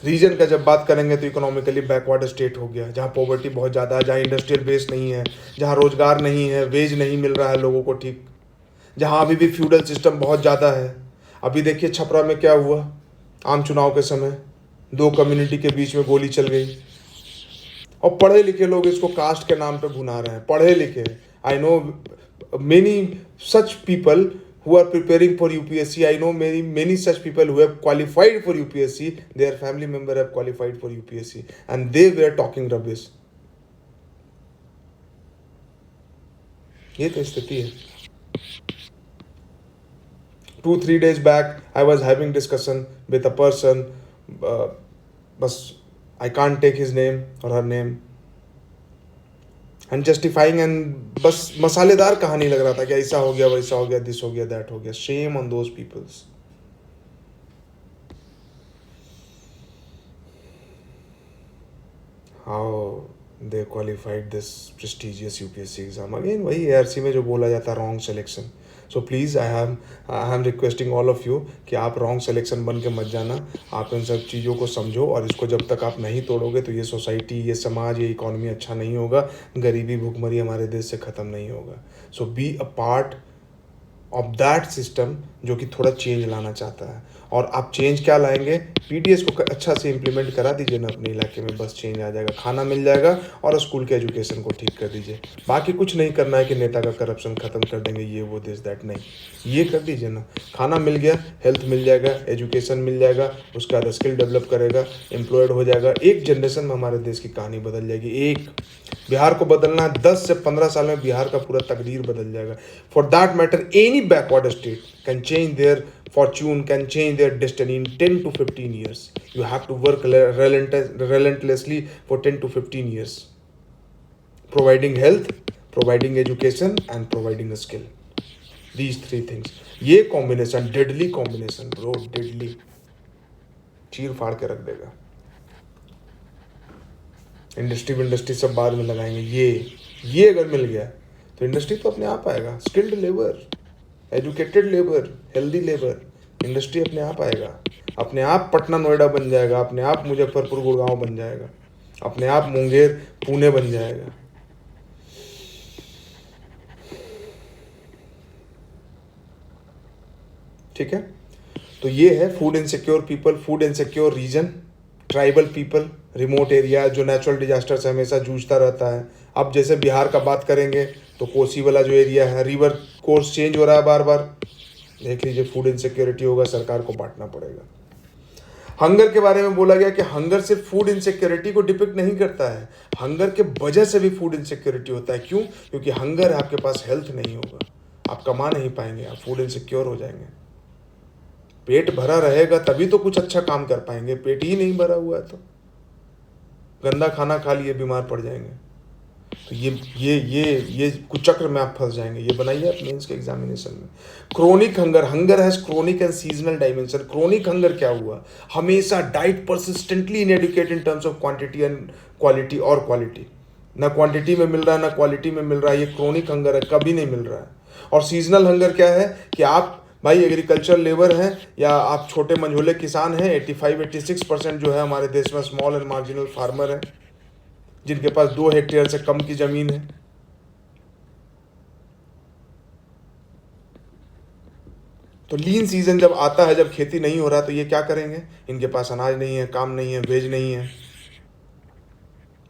रीजन का जब बात करेंगे तो इकोनॉमिकली बैकवर्ड स्टेट हो गया, जहाँ पॉवर्टी बहुत ज़्यादा है, जहाँ इंडस्ट्रियल बेस नहीं है, जहाँ रोजगार नहीं है, वेज नहीं मिल रहा है लोगों को ठीक, जहाँ अभी भी फ्यूडल सिस्टम बहुत ज़्यादा है। अभी देखिए छपरा में क्या हुआ, आम चुनाव के समय 2 कम्युनिटी के बीच में गोली चल गई, और पढ़े लिखे लोग इसको कास्ट के नाम पे भुना रहे हैं। पढ़े लिखे, I know many such people who are preparing for UPSC. I know many such people who have qualified for UPSC. Their family member have qualified for UPSC, and they were talking rubbish. ये तो स्थिति है। 2-3 days back, I was having discussion with a person. बस I can't take his name or her name. And justifying, and बस मसालेदार कहानी लग रहा था कि ऐसा हो गया, वैसा हो गया, दिस हो गया, दैट हो गया। Shame on those peoples. How they qualified this prestigious UPSC exam. Again वही ARC में जो बोला जाता है, wrong selection. So please I am requesting all of you कि आप रॉन्ग सिलेक्शन बन के मत जाना। आप इन सब चीज़ों को समझो, और इसको जब तक आप नहीं तोड़ोगे तो ये सोसाइटी, ये समाज, ये इकॉनमी अच्छा नहीं होगा, गरीबी भूखमरी हमारे देश से ख़त्म नहीं होगा। So be a part of that system जो कि थोड़ा चेंज लाना चाहता है। और आप चेंज क्या लाएंगे? पीडीएस को अच्छा से इम्प्लीमेंट करा दीजिए ना अपने इलाके में, बस चेंज आ जाएगा, खाना मिल जाएगा, और स्कूल के एजुकेशन को ठीक कर दीजिए। बाकी कुछ नहीं करना है कि नेता का करप्शन खत्म कर देंगे, ये वो दिस दैट, नहीं, ये कर दीजिए ना। खाना मिल गया, हेल्थ मिल जाएगा, एजुकेशन मिल जाएगा, उसका बाद स्किल डेवलप करेगा, एम्प्लॉयड हो जाएगा, एक जनरेशन में हमारे देश की कहानी बदल जाएगी। एक बिहार को बदलना है, 10 से 15 साल में बिहार का पूरा तकदीर बदल जाएगा। For that matter any backward state can change their fortune, can change their destiny in 10 to 15 years. You have to work relentlessly for 10 to 15 years, providing health, providing education and providing a skill. These three things. ये combination deadly combination bro, deadly, चीर फाड़ के रख देगा। Industry सब बाद में लगाएंगे। ये अगर मिल गया तो इंडस्ट्री तो अपने आप आएगा। Skilled labour, educated labour, healthy labour, industry अपने आप आएगा। अपने आप पटना नोएडा बन जाएगा, अपने आप मुजफ्फरपुर गुड़गांव बन जाएगा, अपने आप मुंगेर पुणे बन जाएगा। ठीक है, तो ये है food insecure people, food insecure region, tribal people, remote area जो नेचुरल डिजास्टर से हमेशा जूझता रहता है। अब जैसे बिहार का बात करेंगे तो कोसी वाला जो एरिया है, रिवर कोर्स चेंज हो रहा है बार बार, देख लीजिए, फूड इनसिक्योरिटी होगा, सरकार को बांटना पड़ेगा। हंगर के बारे में बोला गया कि हंगर सिर्फ फूड इनसिक्योरिटी को डिपिक्ट नहीं करता है, हंगर के वजह से भी फूड इनसिक्योरिटी होता है। क्यों? क्योंकि हंगर है, आपके पास हेल्थ नहीं होगा, आप कमा नहीं पाएंगे, आप फूड इनसिक्योर हो जाएंगे। पेट भरा रहेगा तभी तो कुछ अच्छा काम कर पाएंगे, पेट ही नहीं भरा हुआ है तो गंदा खाना खा लिए बीमार पड़ जाएंगे। तो ये कुछ चक्र में आप फंस जाएंगे। ये बनाइए आप मेंस के एग्जामिनेशन में। Chronic hunger, hunger has chronic and seasonal dimension. Chronic hunger क्या हुआ? हमेशा diet persistently inadequate in terms of quantity and quality, और क्वालिटी ना क्वांटिटी में मिल रहा है ना क्वालिटी में मिल रहा है, ये क्रोनिक हंगर है, कभी नहीं मिल रहा है। और सीजनल हंगर क्या है कि आप भाई एग्रीकल्चर लेबर हैं या आप छोटे मंझोले किसान हैं, 85-86% जो है हमारे देश में स्मॉल एंड मार्जिनल फार्मर हैं, जिनके पास 2 हेक्टेयर से कम की जमीन है। तो लीन सीजन जब आता है, जब खेती नहीं हो रहा, तो ये क्या करेंगे? इनके पास अनाज नहीं है, काम नहीं है, वेज नहीं है,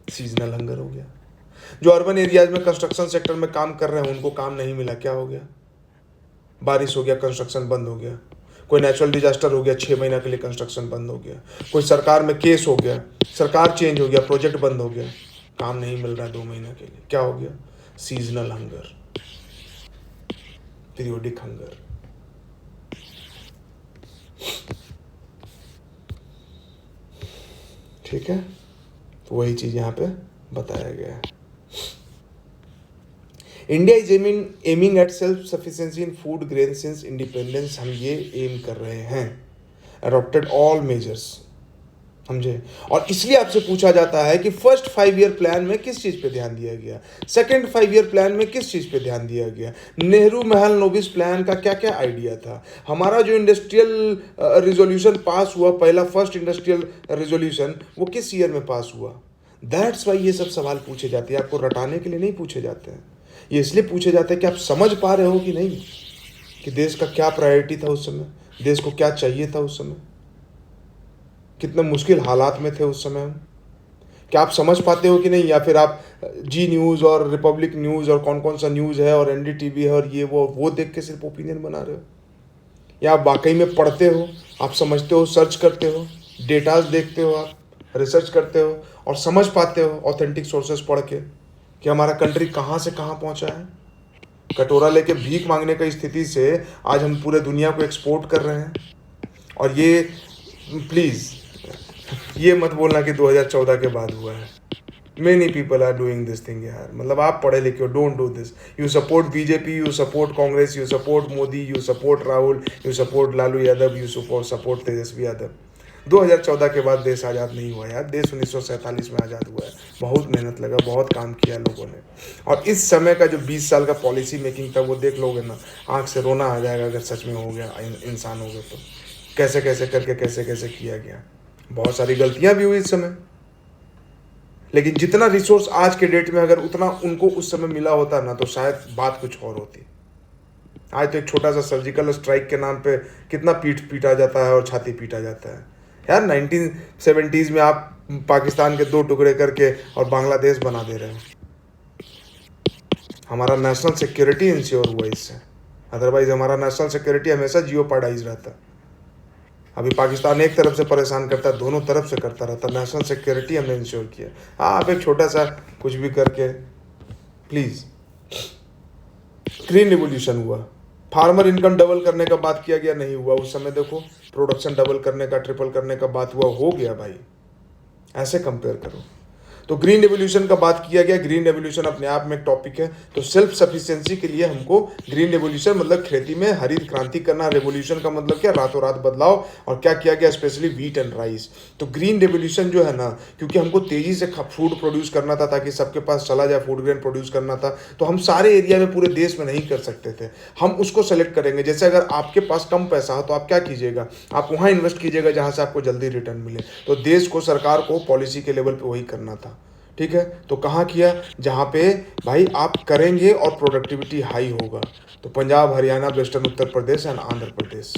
सीजनल हंगर हो गया। जो अर्बन एरियाज में कंस्ट्रक्शन सेक्टर में काम कर रहे हैं, उनको काम नहीं मिला, क्या हो गया? बारिश हो गया, कंस्ट्रक्शन बंद हो गया। कोई नेचुरल डिजास्टर हो गया, 6 महीना के लिए कंस्ट्रक्शन बंद हो गया। कोई सरकार में केस हो गया, सरकार चेंज हो गया, प्रोजेक्ट बंद हो गया, काम नहीं मिल रहा 2 महीना के लिए, क्या हो गया? Seasonal hunger, periodic hunger. ठीक है, तो वही चीज यहां पे बताया गया है। India is aiming at self sufficiency in food grain since independence. हम ये एम कर रहे हैं, अडॉप्टेड ऑल मेजर्स, समझे। और इसलिए आपसे पूछा जाता है कि फर्स्ट 5 ईयर प्लान में किस चीज पे ध्यान दिया गया, सेकंड 5 ईयर प्लान में किस चीज पे ध्यान दिया गया, नेहरू महल नोबिस प्लान का क्या क्या आइडिया था, हमारा जो इंडस्ट्रियल रिजोल्यूशन पास हुआ, पहला फर्स्ट इंडस्ट्रियल रिजोल्यूशन, वो किस ईयर में पास हुआ। दैट्स वाई ये सब सवाल पूछे जाते हैं, आपको रटाने के लिए नहीं पूछे जाते हैं। ये इसलिए पूछे जाते हैं कि आप समझ पा रहे हो कि नहीं, कि देश का क्या प्रायोरिटी था उस समय, देश को क्या चाहिए था उस समय, कितने मुश्किल हालात में थे उस समय हम। क्या आप समझ पाते हो कि नहीं, या फिर आप जी न्यूज़ और रिपब्लिक न्यूज़ और कौन कौन सा न्यूज़ है और एनडीटीवी है और ये वो देख के सिर्फ ओपिनियन बना रहे हो, या आप वाकई में पढ़ते हो, आप समझते हो, सर्च करते हो, डेटाज देखते हो, आप रिसर्च करते हो और समझ पाते हो ऑथेंटिक सोर्सेस पढ़ के कि हमारा कंट्री कहाँ से कहाँ पहुँचा है। कटोरा लेके भीख मांगने की स्थिति से आज हम पूरे दुनिया को एक्सपोर्ट कर रहे हैं। और ये प्लीज़ ये मत बोलना कि 2014 के बाद हुआ है। Many people are doing this thing यार, मतलब आप पढ़े लिखे हो, don't do this. You support BJP, you support Congress, you support Modi, you support Rahul, you support Lalu Yadav, you support Tejashwi Yadav. 2014 के बाद देश आज़ाद नहीं हुआ यार, देश 1947 में आज़ाद हुआ है। बहुत मेहनत लगा, बहुत काम किया लोगों ने। और इस समय का जो 20 साल का पॉलिसी मेकिंग था, वो देख लोगे ना, आँख से रोना आ जाएगा अगर सच में हो गया, इंसान हो गए तो। कैसे कैसे करके कैसे कैसे किया गया, बहुत सारी गलतियां भी हुई इस समय, लेकिन जितना रिसोर्स आज के डेट में अगर उतना उनको उस समय मिला होता ना, तो शायद बात कुछ और होती। आज तो एक छोटा सा सर्जिकल स्ट्राइक के नाम पे कितना पीटा जाता है और छाती पीटा जाता है यार। 1970s में आप पाकिस्तान के 2 टुकड़े करके और बांग्लादेश बना दे रहे हो। हमारा नेशनल सिक्योरिटी इंश्योर हुआ इससे, अदरवाइज हमारा नेशनल सिक्योरिटी हमेशा जियो पैराडाइज रहता। अभी पाकिस्तान एक तरफ से परेशान करता है, दोनों तरफ से करता रहता। नेशनल सिक्योरिटी हमने इंश्योर किया। हाँ, आप एक छोटा सा कुछ भी करके प्लीज़। ग्रीन रिवोल्यूशन हुआ, फार्मर इनकम डबल करने का बात किया गया, नहीं हुआ। उस समय देखो प्रोडक्शन डबल करने का, ट्रिपल करने का बात हुआ, हो गया भाई। ऐसे कंपेयर करो। तो ग्रीन रेवोल्यूशन का बात किया गया। ग्रीन रेवोल्यूशन अपने आप में एक टॉपिक है। तो सेल्फ सफिशिएंसी के लिए हमको ग्रीन रेवोल्यूशन मतलब खेती में हरित क्रांति करना। रेवोल्यूशन का मतलब क्या, रातों रात बदलाव। और क्या किया गया, स्पेशली व्हीट एंड राइस। तो ग्रीन रेवोल्यूशन जो है ना, क्योंकि हमको तेजी से फूड प्रोड्यूस करना था ताकि सबके पास चला जाए, फूड ग्रेन प्रोड्यूस करना था, तो हम सारे एरिया में पूरे देश में नहीं कर सकते थे। हम उसको सेलेक्ट करेंगे। जैसे अगर आपके पास कम पैसा हो तो आप क्या कीजिएगा, आप वहाँ इन्वेस्ट कीजिएगा जहाँ से आपको जल्दी रिटर्न मिले। तो देश को, सरकार को पॉलिसी के लेवल पे वही करना था। ठीक है, तो कहाँ किया, जहाँ पे भाई आप करेंगे और प्रोडक्टिविटी हाई होगा। तो Punjab, Haryana, western Uttar Pradesh and Andhra Pradesh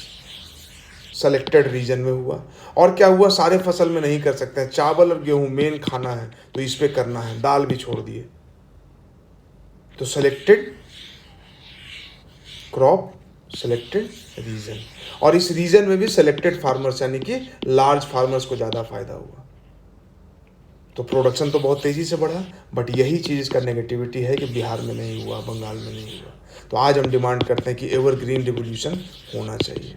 selected region में हुआ। और क्या हुआ, सारे फसल में नहीं कर सकते हैं। चावल और गेहूं मेन खाना है तो इस पे करना है, दाल भी छोड़ दिए। तो सेलेक्टेड क्रॉप, सेलेक्टेड रीजन, और इस रीजन में भी सेलेक्टेड फार्मर्स, यानी कि लार्ज फार्मर्स को ज़्यादा फायदा हुआ। तो प्रोडक्शन तो बहुत तेज़ी से बढ़ा, बट यही चीज़ इसका नेगेटिविटी है कि बिहार में नहीं हुआ, बंगाल में नहीं हुआ। तो आज हम डिमांड करते हैं कि एवरग्रीन रिवोल्यूशन होना चाहिए।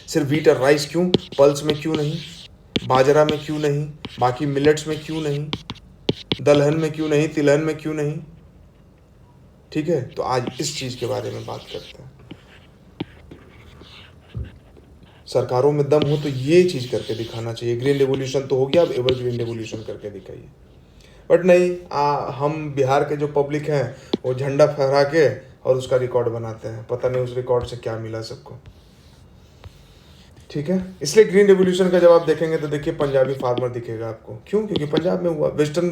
सिर्फ व्हीट और राइस क्यों, पल्स में क्यों नहीं, बाजरा में क्यों नहीं, बाकी मिलेट्स में क्यों नहीं, दलहन में क्यों नहीं, तिलहन में क्यों नहीं। ठीक है, तो आज इस चीज़ के बारे में बात करते हैं। सरकारों में दम हो तो ये चीज़ करके दिखाना चाहिए। ग्रीन रेवोल्यूशन तो हो गया, अब एवरग्रीन रेवोल्यूशन करके दिखाइए। बट नहीं, हम बिहार के जो पब्लिक हैं वो झंडा फहरा के और उसका रिकॉर्ड बनाते हैं। पता नहीं उस रिकॉर्ड से क्या मिला सबको। ठीक है, इसलिए ग्रीन रेवोल्यूशन का जब आप देखेंगे तो देखिए पंजाबी फार्मर दिखेगा आपको। क्यों, क्योंकि पंजाब में हुआ। वेस्टर्न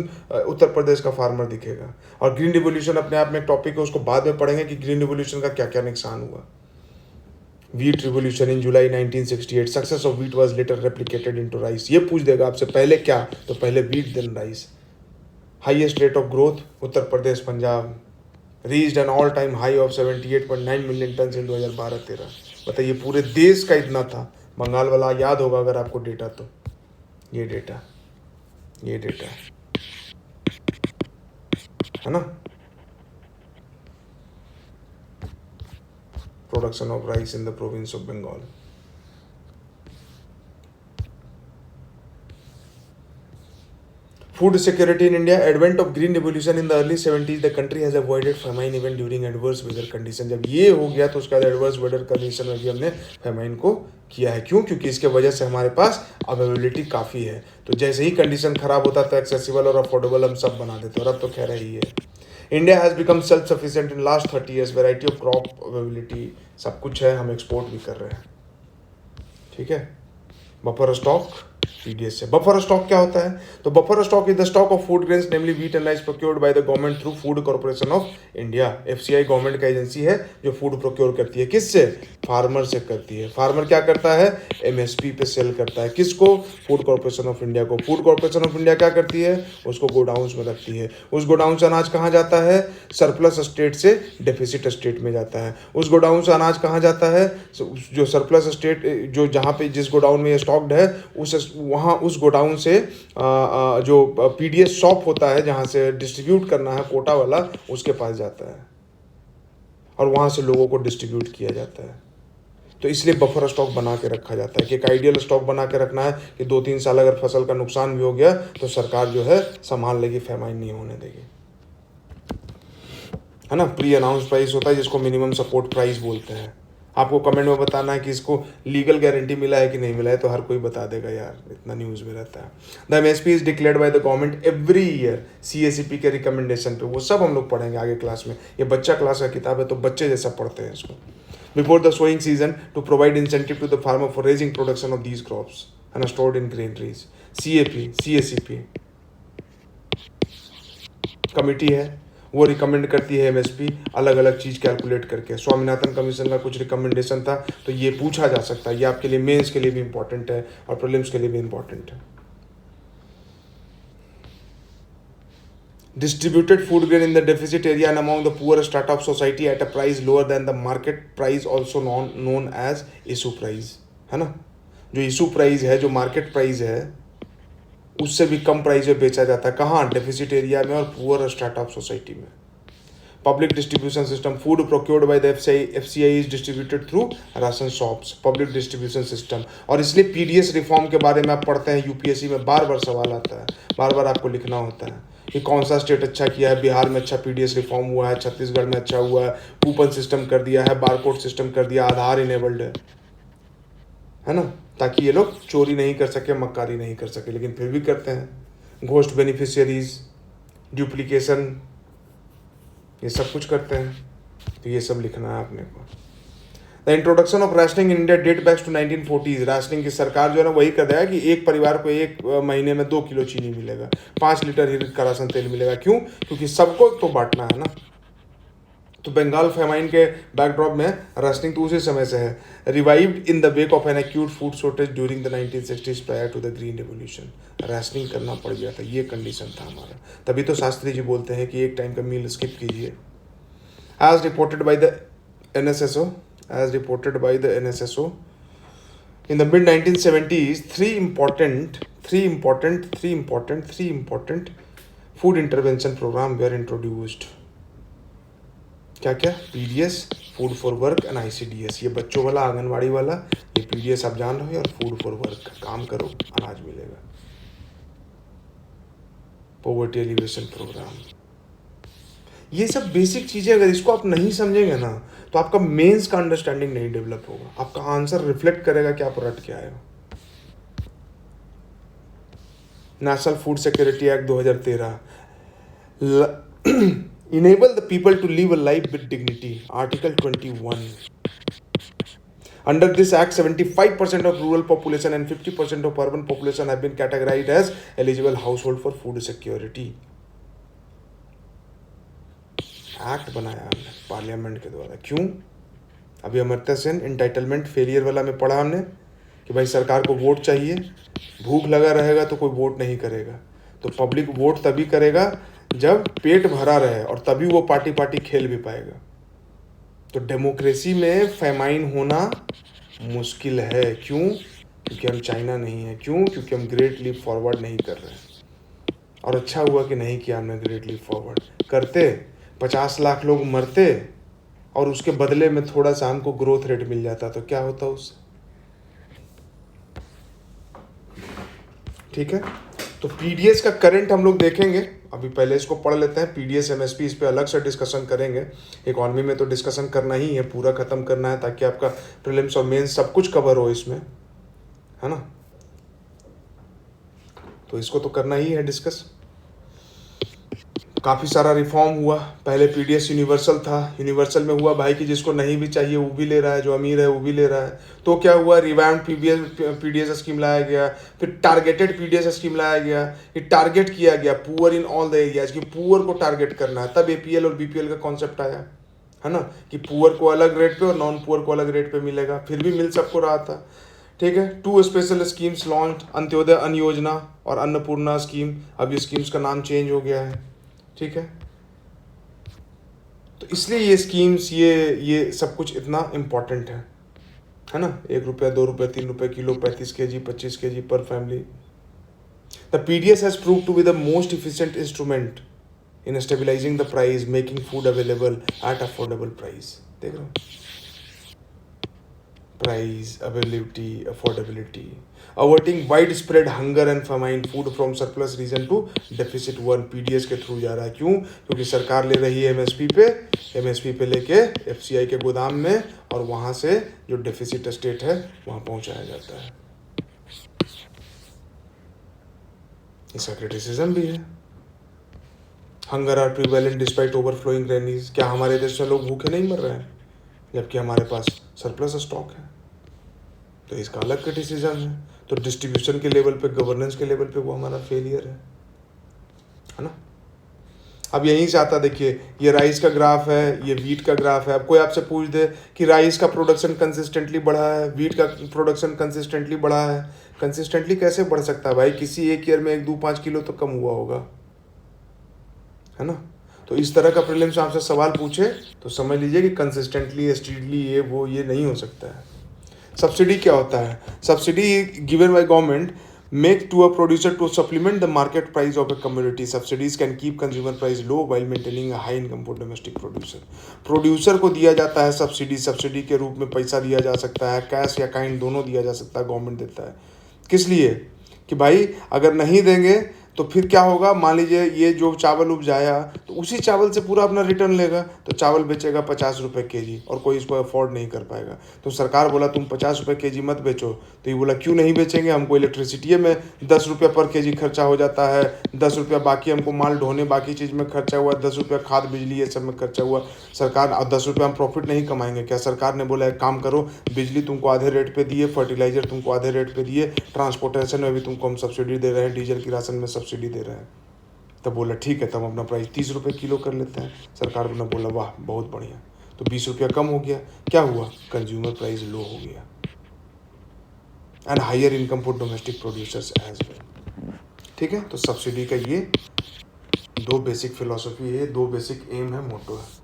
उत्तर प्रदेश का फार्मर दिखेगा। और ग्रीन रेवोल्यूशन अपने आप में एक टॉपिक है, उसको बाद में पढ़ेंगे कि ग्रीन रेवोल्यूशन का क्या क्या नुकसान हुआ। Wheat revolution in July 1968, success of wheat was later replicated into rice. ये पूछ देगा आपसे, पहले क्या, तो पहले wheat then rice. Highest rate of growth Uttar Pradesh, Punjab, reached an all time high of 78.9 million ton in 2012-13। बताइए, पूरे देश का इतना था। बंगाल वाला याद होगा अगर आपको डेटा, तो ये डेटा है ना। Production of rice in the province of Bengal. Food security in India, advent of green revolution in the early 70s, the country has avoided famine even during adverse weather condition। जब ये हो गया तो उसके बाद एडवर्स वेदर कंडीशन में भी हमने फेमाइन को किया है। क्यों, क्योंकि इसके वजह से हमारे पास अवेलेबिलिटी काफ़ी है। तो जैसे ही कंडीशन खराब होता है तो एक्सेसिबल और अफोर्डेबल हम सब बना देते हैं, और अब तो खैर ही है। India has become self sufficient in last 30 years. Variety of crop, availability सब कुछ है, हम एक्सपोर्ट भी कर रहे हैं। ठीक है, बफर स्टॉक पीडीएस से। बफर स्टॉक क्या होता है, तो buffer stock is the stock of food grains namely wheat and rice procured by the government through food corporation of India. FCI government का एजेंसी है जो फूड प्रोक्योर करती है। किससे, फार्मर से करती है। फार्मर क्या करता है, एमएसपी पे सेल करता है। किसको, फूड कॉर्पोरेशन ऑफ इंडिया को। फूड कॉर्पोरेशन ऑफ इंडिया क्या करती है, उसको गोडाउंस में रखती है। उस गोडाउन से अनाज कहाँ जाता है, सरप्लस स्टेट से डेफिसिट स्टेट में जाता है। उस गोडाउन से अनाज कहाँ जाता है, जो सरप्लस स्टेट, जो जहाँ पे जिस गोडाउन में ये स्टॉक्ड है, उस गोडाउन से जो पीडीएस शॉप होता है जहाँ से डिस्ट्रीब्यूट करना है कोटा वाला, उसके पास जाता है और वहाँ से लोगों को डिस्ट्रीब्यूट किया जाता है। तो इसलिए बफर स्टॉक बना के रखा जाता है कि एक आइडियल स्टॉक बना के रखना है कि 2-3 साल अगर फसल का नुकसान भी हो गया तो सरकार जो है संभाल लेगी, फेमाइन नहीं होने देगी, है ना। प्री अनाउंस प्राइस होता है जिसको मिनिमम सपोर्ट प्राइस बोलते हैं। आपको कमेंट में बताना है कि इसको लीगल गारंटी मिला है कि नहीं मिला है, तो हर कोई बता देगा यार, इतना न्यूज़ में रहता है। The MSP is declared by the government every year CSEP के रिकमेंडेशन पे। वो सब हम लोग पढ़ेंगे आगे क्लास में। ये बच्चा क्लास का किताब है तो बच्चे जैसा पढ़ते हैं इसको। Before the sowing season to provide incentive to the farmer for raising production of these crops and stored in granaries. CAP, CSEP committee है, वो रिकमेंड करती है एमएसपी अलग अलग चीज़ कैलकुलेट करके। स्वामीनाथन कमीशन का कुछ रिकमेंडेशन था, तो ये पूछा जा सकता है। ये आपके लिए मेंस के लिए भी इंपॉर्टेंट है और प्रीलिम्स के लिए भी इंपॉर्टेंट है। Distributed food grain in the deficit area and among the poor strata of society at a price lower than the market price, also known as issue price, है ना। जो इशू प्राइस है, जो market price है, उससे भी कम price में बेचा जाता है। कहाँ? डेफिसिट एरिया में और पुअर स्ट्राटा ऑफ सोसाइटी में। Public distribution system, food procured by the FCI is distributed through ration shops, public distribution system. और इसलिए पीडीएस रिफॉर्म के बारे में आप पढ़ते हैं, यूपीएससी में बार बार सवाल आता है, बार बार आपको लिखना होता है कि कौन सा स्टेट अच्छा किया है। बिहार में अच्छा पीडीएस रिफॉर्म हुआ है, छत्तीसगढ़ में अच्छा हुआ है, कूपन सिस्टम कर दिया है, बारकोड सिस्टम कर दिया, आधार इनेबल्ड है ना, ताकि ये लोग चोरी नहीं कर सके, मक्कारी नहीं कर सके, लेकिन फिर भी करते हैं। घोस्ट बेनिफिशियरीज, डुप्लीकेशन, ये सब कुछ करते हैं। तो ये सब लिखना है आपने को। The introduction of rationing in India date back to 1940। Rationing की सरकार जो है ना वही कर रहा है कि एक परिवार को एक महीने में 2 किलो चीनी मिलेगा, 5 लीटर ही का राशन तेल मिलेगा। क्यों? क्योंकि सबको तो बांटना है ना। तो बंगाल फेमाइन के बैकड्रॉप में राशनिंग तो उसी समय से है। Revived in the wake of an acute food shortage during the 1960s prior to the green revolution. Rationing करना पड़ गया था, ये कंडीशन था हमारा। तभी तो शास्त्री जी बोलते हैं कि एक टाइम का मील स्किप कीजिए। As reported by the NSSO, in the mid 1970s, three important food intervention program were introduced. क्या क्या? PDS, food for work and ICDS. ये बच्चों वाला, आंगनवाड़ी वाला, ये पीडीएस आप जान रहे हो, और फूड फॉर वर्क, काम करो अनाज मिलेगा। पॉवर्टी एलिवेशन प्रोग्राम, ये सब बेसिक चीज़ें अगर इसको आप नहीं समझेंगे ना तो आपका मेंस का अंडरस्टैंडिंग नहीं डेवलप होगा, आपका आंसर रिफ्लेक्ट करेगा कि आप रट के आए हो। National food security act 2013, enable the people to live a life with dignity, article 21। Under this act, 75% of rural population and 50% of urban population have been categorized as eligible household for food security. Act बनाया हमने parliament के द्वारा। क्यों? अभी Amartya Sen entitlement failure वाला में पढ़ा हमने कि भाई सरकार को वोट चाहिए, भूख लगा रहेगा तो कोई वोट नहीं करेगा, तो पब्लिक वोट तभी करेगा जब पेट भरा रहे, और तभी वो पार्टी खेल भी पाएगा। तो डेमोक्रेसी में फेमाइन होना मुश्किल है। क्यों? क्योंकि हम चाइना नहीं है। क्यों? क्योंकि हम ग्रेट लीप फॉरवर्ड नहीं कर रहे हैं। और अच्छा हुआ कि नहीं किया हमने ग्रेट लीप फॉरवर्ड। करते 50 लाख लोग मरते और उसके बदले में थोड़ा सा हमको ग्रोथ रेट मिल जाता, तो क्या होता उससे? ठीक है। तो पीडीएस का करंट हम लोग देखेंगे, अभी पहले इसको पढ़ लेते हैं। पीडीएस एमएसपी, इस पे अलग से डिस्कशन करेंगे। इकोनॉमी में तो डिस्कशन करना ही है, पूरा खत्म करना है, ताकि आपका प्रीलिम्स और मेंस सब कुछ कवर हो इसमें, है ना। तो इसको तो करना ही है डिस्कस। काफ़ी सारा रिफॉर्म हुआ। पहले पीडीएस यूनिवर्सल था, यूनिवर्सल में हुआ भाई कि जिसको नहीं भी चाहिए वो भी ले रहा है, जो अमीर है वो भी ले रहा है। तो क्या हुआ? रिवैम्ड पीडीएस स्कीम लाया गया, फिर टारगेटेड पीडीएस स्कीम लाया गया। ये टारगेट किया गया poor in all the areas, कि पुअर को टारगेट करना है। तब एपीएल और बीपीएल का कॉन्सेप्ट आया, है ना, कि पुअर को अलग रेट पे और नॉन पुअर को अलग रेट पे मिलेगा। फिर भी मिल सबको रहा था। ठीक है। 2 स्पेशल स्कीम्स लॉन्च, अंत्योदय अन्न योजना और अन्नपूर्णा स्कीम। अब ये स्कीम्स का नाम चेंज हो गया है। ठीक है। तो इसलिए ये स्कीम्स, ये सब कुछ इतना इम्पॉर्टेंट है ना। 1 रुपया, 2 रुपये, 3 रुपये किलो, 35 kg, 25 kg पर family. The PDS has prove to be the most efficient instrument in stabilising the price, making food available at affordable price. देख रहे हो, price, availability, affordability, averting wide spread hunger and famine, food from surplus region to deficit 1, PDS के through जा रहा है। क्यों? क्योंकि सरकार ले रही है एमएसपी पे लेके एफसीआई के गोदाम में, और वहाँ से जो डेफिसिट स्टेट है वहाँ पहुँचाया जाता है। इसका क्रिटिसिज्म भी है। Hunger are prevalent despite overflowing granaries. क्या हमारे देश में लोग भूखे नहीं मर रहे हैं जबकि हमारे पास सरप्लस स्टॉक है? तो इसका अलग क्रिटिसिज्म है। तो डिस्ट्रीब्यूशन के लेवल पे, गवर्नेंस के लेवल पे वो हमारा फेलियर है ना। अब यहीं से आता, देखिए ये राइस का ग्राफ है, ये वीट का ग्राफ है। अब कोई आपसे पूछ दे कि राइस का प्रोडक्शन कंसिस्टेंटली बढ़ा है, वीट का प्रोडक्शन कंसिस्टेंटली बढ़ा है, कंसिस्टेंटली कैसे बढ़ सकता है भाई? किसी एक ईयर में 1-2-5 किलो तो कम हुआ होगा, है ना? तो इस तरह का प्रीलिम्स से आपसे सवाल पूछे तो समझ लीजिए कि कंसिस्टेंटली स्ट्रीटली ये नहीं हो सकता है। सब्सिडी क्या होता है? Subsidy given by government make to a producer to supplement the market price of a commodity. Subsidies can keep consumer price low while maintaining a high income for domestic producer. Producer को दिया जाता है subsidy के रूप में पैसा दिया जा सकता है, कैश या काइंड दोनों दिया जा सकता है, गवर्नमेंट देता है। किस लिए? कि भाई अगर नहीं देंगे तो फिर क्या होगा, मान लीजिए ये जो चावल उपजाया तो उसी चावल से पूरा अपना रिटर्न लेगा, तो चावल बेचेगा 50 रुपये के जी और कोई इसको अफोर्ड नहीं कर पाएगा। तो सरकार बोला तुम 50 रुपये के जी मत बेचो, तो ये बोला क्यों नहीं बेचेंगे, हमको इलेक्ट्रिसिटी में 10 रुपये पर के जी खर्चा हो जाता है, 10 रुपया बाकी हमको माल ढोने बाकी चीज़ में खर्चा हुआ, 10 रुपया खाद बिजली ये सब में खर्चा हुआ। सरकार और 10 रुपया हम प्रॉफिट नहीं कमाएंगे क्या? सरकार ने बोला एक काम करो, बिजली तुमको आधे रेट पे दिए, फर्टिलाइजर तुमको आधे रेट पे दिए, ट्रांसपोर्टेशन में भी तुमको हम सब्सिडी दे रहे हैं, डीजल की राशन में सब्सिडी दे रहे हैं। तब बोला ठीक है, तब अपना प्राइस 30 रुपये किलो कर लेते हैं। सरकार ने बोला वाह बहुत बढ़िया, तो 20 रुपया कम हो गया। क्या हुआ? कंज्यूमर प्राइस लो हो गया and higher income for domestic producers as well. ठीक है, तो सब्सिडी का ये दो बेसिक फिलॉसफी है, दो बेसिक एम है, मोटो है।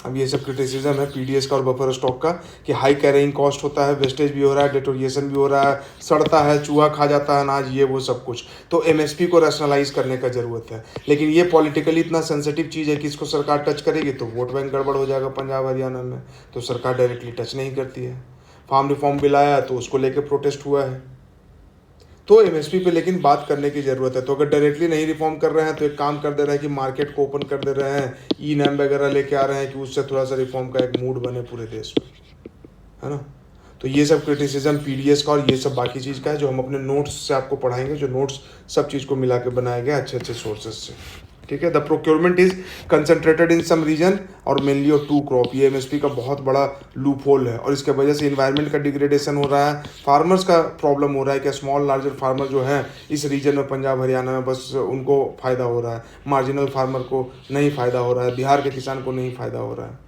अब ये सब क्रिटिसिज्म है पीडीएस का और बफर स्टॉक का कि हाई कैरिंग कॉस्ट होता है, वेस्टेज भी हो रहा है, डेटोरिएशन भी हो रहा है, सड़ता है, चूहा खा जाता है अनाज, ये वो सब कुछ। तो एमएसपी को रैशनलाइज करने का ज़रूरत है, लेकिन ये पॉलिटिकली इतना सेंसिटिव चीज़ है कि इसको सरकार टच करेगी तो वोट बैंक गड़बड़ हो जाएगा पंजाब हरियाणा में, तो सरकार डायरेक्टली टच नहीं करती है। फार्म रिफॉर्म बिल आया तो उसको लेकर प्रोटेस्ट हुआ है, तो एमएसपी पे लेकिन बात करने की ज़रूरत है। तो अगर डायरेक्टली नहीं रिफॉर्म कर रहे हैं तो एक काम कर दे रहे हैं कि मार्केट को ओपन कर दे रहे हैं, ई नैम वगैरह लेके आ रहे हैं कि उससे थोड़ा सा रिफॉर्म का एक मूड बने पूरे देश में, है ना? तो ये सब क्रिटिसिज्म पीडीएस का और ये सब बाकी चीज़ का है जो हम अपने नोट्स से आपको पढ़ाएंगे, जो नोट्स सब चीज़ को मिला के बनाए गए अच्छे अच्छे सोर्सेज से। ठीक है, the procurement is concentrated in some region और मेनली ऑफ टू क्रॉप। ये एमएसपी का बहुत बड़ा लूप होल है और इसके वजह से इन्वायरमेंट का डिग्रेडेशन हो रहा है, फार्मर्स का प्रॉब्लम हो रहा है कि स्मॉल लार्जर फार्मर जो हैं इस रीजन में पंजाब हरियाणा में बस उनको फ़ायदा हो रहा है, मार्जिनल फार्मर को नहीं फ़ायदा हो रहा है, बिहार के किसान को नहीं फ़ायदा हो रहा है।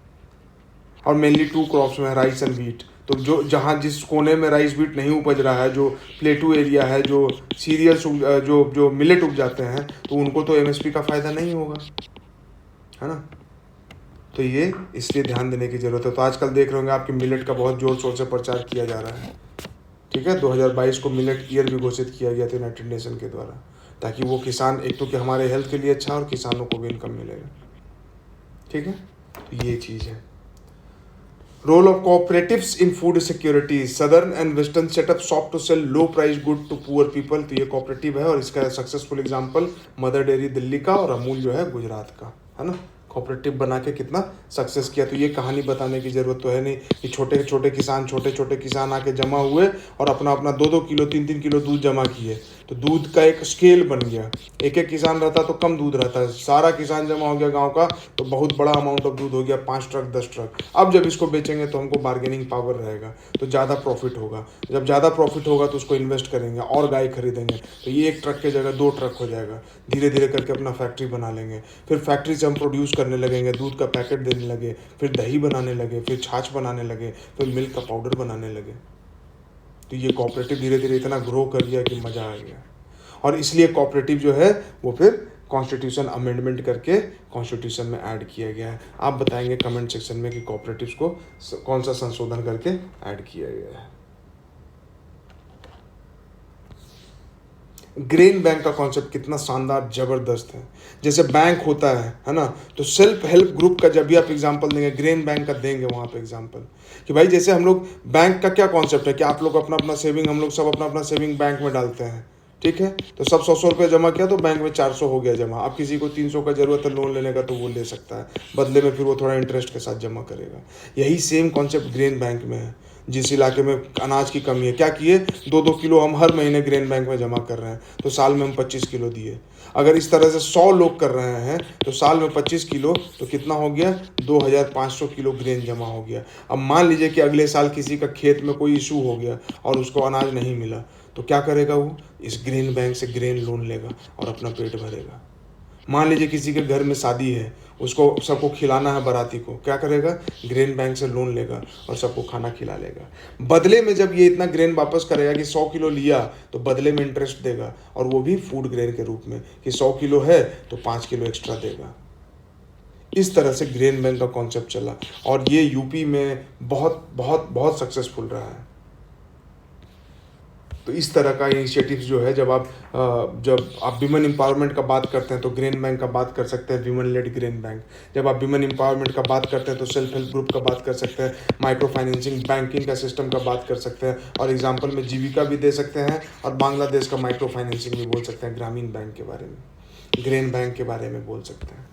और मेनली टू क्रॉप्स में राइस एंड वीट। तो जो जहाँ जिस कोने में राइस वीट नहीं उपज रहा है, जो प्लेटू एरिया है, जो सीरियल्स जो मिलेट उग जाते हैं, तो उनको तो एमएसपी का फ़ायदा नहीं होगा, है ना? तो ये इसलिए ध्यान देने की ज़रूरत है। तो आजकल देख रहे होंगे आपके मिलेट का बहुत जोर शोर से प्रचार किया जा रहा है। ठीक है, 2022 को मिलेट ईयर भी घोषित किया गया था यूनाइटेड नेशन के द्वारा, ताकि वो किसान, एक तो कि हमारे हेल्थ के लिए अच्छा और किसानों को भी इनकम मिलेगा। ठीक है, तो ये चीज़ है। Role of cooperatives in food security. Southern and Western setup shop to sell low price good to poor people. तो ये कोऑपरेटिव है और इसका successful example mother dairy Delhi का और अमूल जो है गुजरात का, है ना? कोऑपरेटिव बना के कितना सक्सेस किया। तो ये कहानी बताने की ज़रूरत तो है नहीं कि छोटे छोटे किसान आके जमा हुए और अपना अपना 2-2 किलो 3-3 किलो दूध जमा किए, तो दूध का एक स्केल बन गया। एक एक किसान रहता तो कम दूध रहता है, सारा किसान जमा हो गया गांव का तो बहुत बड़ा अमाउंट ऑफ दूध हो गया, 5 ट्रक 10 ट्रक। अब जब इसको बेचेंगे तो हमको बार्गेनिंग पावर रहेगा, तो ज़्यादा प्रॉफिट होगा। जब ज़्यादा प्रॉफिट होगा तो उसको इन्वेस्ट करेंगे और गाय खरीदेंगे, तो ये 1 ट्रक की जगह 2 ट्रक हो जाएगा। धीरे धीरे करके अपना फैक्ट्री बना लेंगे, फिर फैक्ट्री से हम प्रोड्यूस करने लगेंगे, दूध का पैकेट देने लगे, फिर दही बनाने लगे, फिर छाछ बनाने लगे, फिर मिल्क का पाउडर बनाने लगे। तो ये कोऑपरेटिव धीरे धीरे इतना ग्रो कर गया कि मज़ा आ गया। और इसलिए कोऑपरेटिव जो है वो फिर कॉन्स्टिट्यूशन अमेंडमेंट करके कॉन्स्टिट्यूशन में ऐड किया गया है। आप बताएंगे कमेंट सेक्शन में कि कोऑपरेटिव्स को कौन सा संशोधन करके ऐड किया गया है। ग्रेन बैंक का कॉन्सेप्ट कितना शानदार जबरदस्त है। जैसे बैंक होता है ना, तो सेल्फ हेल्प ग्रुप का जब भी आप एग्जांपल देंगे ग्रेन बैंक का देंगे वहाँ पे एग्जांपल कि भाई जैसे हम लोग बैंक का क्या कॉन्सेप्ट है कि आप लोग अपना अपना सेविंग, हम लोग सब अपना अपना सेविंग बैंक में डालते हैं। ठीक है, तो सब 100 रुपये जमा किया तो बैंक में 400 हो गया जमा। अब किसी को 300 का जरूरत है लोन लेने का तो वो ले सकता है, बदले में फिर वो थोड़ा इंटरेस्ट के साथ जमा करेगा। यही सेम कॉन्सेप्ट ग्रेन बैंक में है। जिस इलाके में अनाज की कमी है, क्या किए, 2-2 किलो हम हर महीने ग्रेन बैंक में जमा कर रहे हैं, तो साल में हम 25 किलो दिए। अगर इस तरह से 100 लोग कर रहे हैं तो साल में 25 किलो, तो कितना हो गया, 2500 किलो ग्रेन जमा हो गया। अब मान लीजिए कि अगले साल किसी का खेत में कोई इशू हो गया और उसको अनाज नहीं मिला, तो क्या करेगा वो, इस ग्रेन बैंक से ग्रेन लोन लेगा और अपना पेट भरेगा। मान लीजिए किसी के घर में शादी है, उसको सबको खिलाना है बाराती को, क्या करेगा, ग्रेन बैंक से लोन लेगा और सबको खाना खिला लेगा। बदले में जब ये इतना ग्रेन वापस करेगा कि 100 किलो लिया, तो बदले में इंटरेस्ट देगा, और वो भी फूड ग्रेन के रूप में, कि 100 किलो है तो 5 किलो एक्स्ट्रा देगा। इस तरह से ग्रेन बैंक का कॉन्सेप्ट चला और ये यूपी में बहुत बहुत बहुत सक्सेसफुल रहा है। तो इस तरह का इनिशिएटिव्स जो है, जब आप विमेन एम्पावरमेंट का बात करते हैं तो ग्रेन बैंक का बात कर सकते हैं, विमेन लेड ग्रेन बैंक। जब आप विमेन एम्पावरमेंट का बात करते हैं तो सेल्फ हेल्प ग्रुप का बात कर सकते हैं, माइक्रो फाइनेंसिंग बैंकिंग का सिस्टम का बात कर सकते हैं, और एग्जाम्पल में जीविका भी दे सकते हैं, और बांग्लादेश का माइक्रो फाइनेंसिंग भी बोल सकते हैं, ग्रामीण बैंक के बारे में, ग्रेन बैंक के बारे में बोल सकते हैं।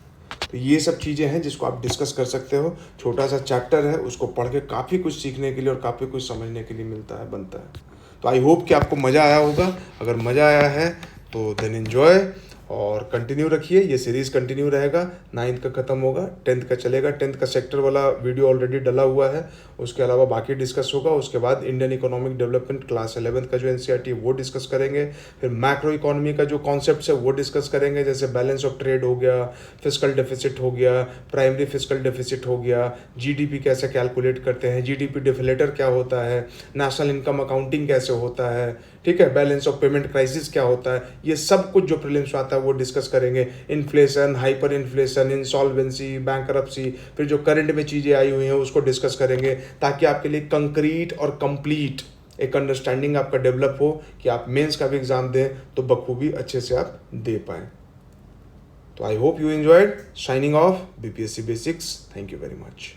तो ये सब चीज़ें हैं जिसको आप डिस्कस कर सकते हो। छोटा सा चैप्टर है, उसको पढ़ के काफ़ी कुछ सीखने के लिए और काफ़ी कुछ समझने के लिए मिलता है, बनता है। तो आई होप कि आपको मज़ा आया होगा। अगर मज़ा आया है तो देन एन्जॉय और कंटिन्यू रखिए। ये सीरीज़ कंटिन्यू रहेगा, 9th का ख़त्म होगा, 10th का चलेगा। 10th का सेक्टर वाला वीडियो ऑलरेडी डला हुआ है, उसके अलावा बाकी डिस्कस होगा। उसके बाद Indian economic development class 11th का जो एनसीईआरटी वो डिस्कस करेंगे। फिर मैक्रो इकोनॉमी का जो कॉन्सेप्ट है वो डिस्कस करेंगे, जैसे बैलेंस ऑफ ट्रेड हो गया, फिस्कल डेफिसिट हो गया, प्राइमरी फिस्कल डेफिसिट हो गया, जीडीपी कैसे कैलकुलेट करते हैं, जीडीपी डिफलेटर क्या होता है, नेशनल इनकम अकाउंटिंग कैसे होता है, ठीक है, बैलेंस ऑफ पेमेंट क्राइसिस क्या होता है, ये सब कुछ जो प्रीलिम्स में आता है वो डिस्कस करेंगे। Inflation, hyper inflation, insolvency, bankruptcy, फिर जो करंट में चीज़ें आई हुई हैं उसको डिस्कस करेंगे, ताकि आपके लिए कंक्रीट और कंप्लीट एक अंडरस्टैंडिंग आपका डेवलप हो कि आप मेंस का भी एग्जाम दें तो बखूबी अच्छे से आप दे पाएँ। तो I hope you enjoyed. Signing off, BPSC basics. Thank you very much.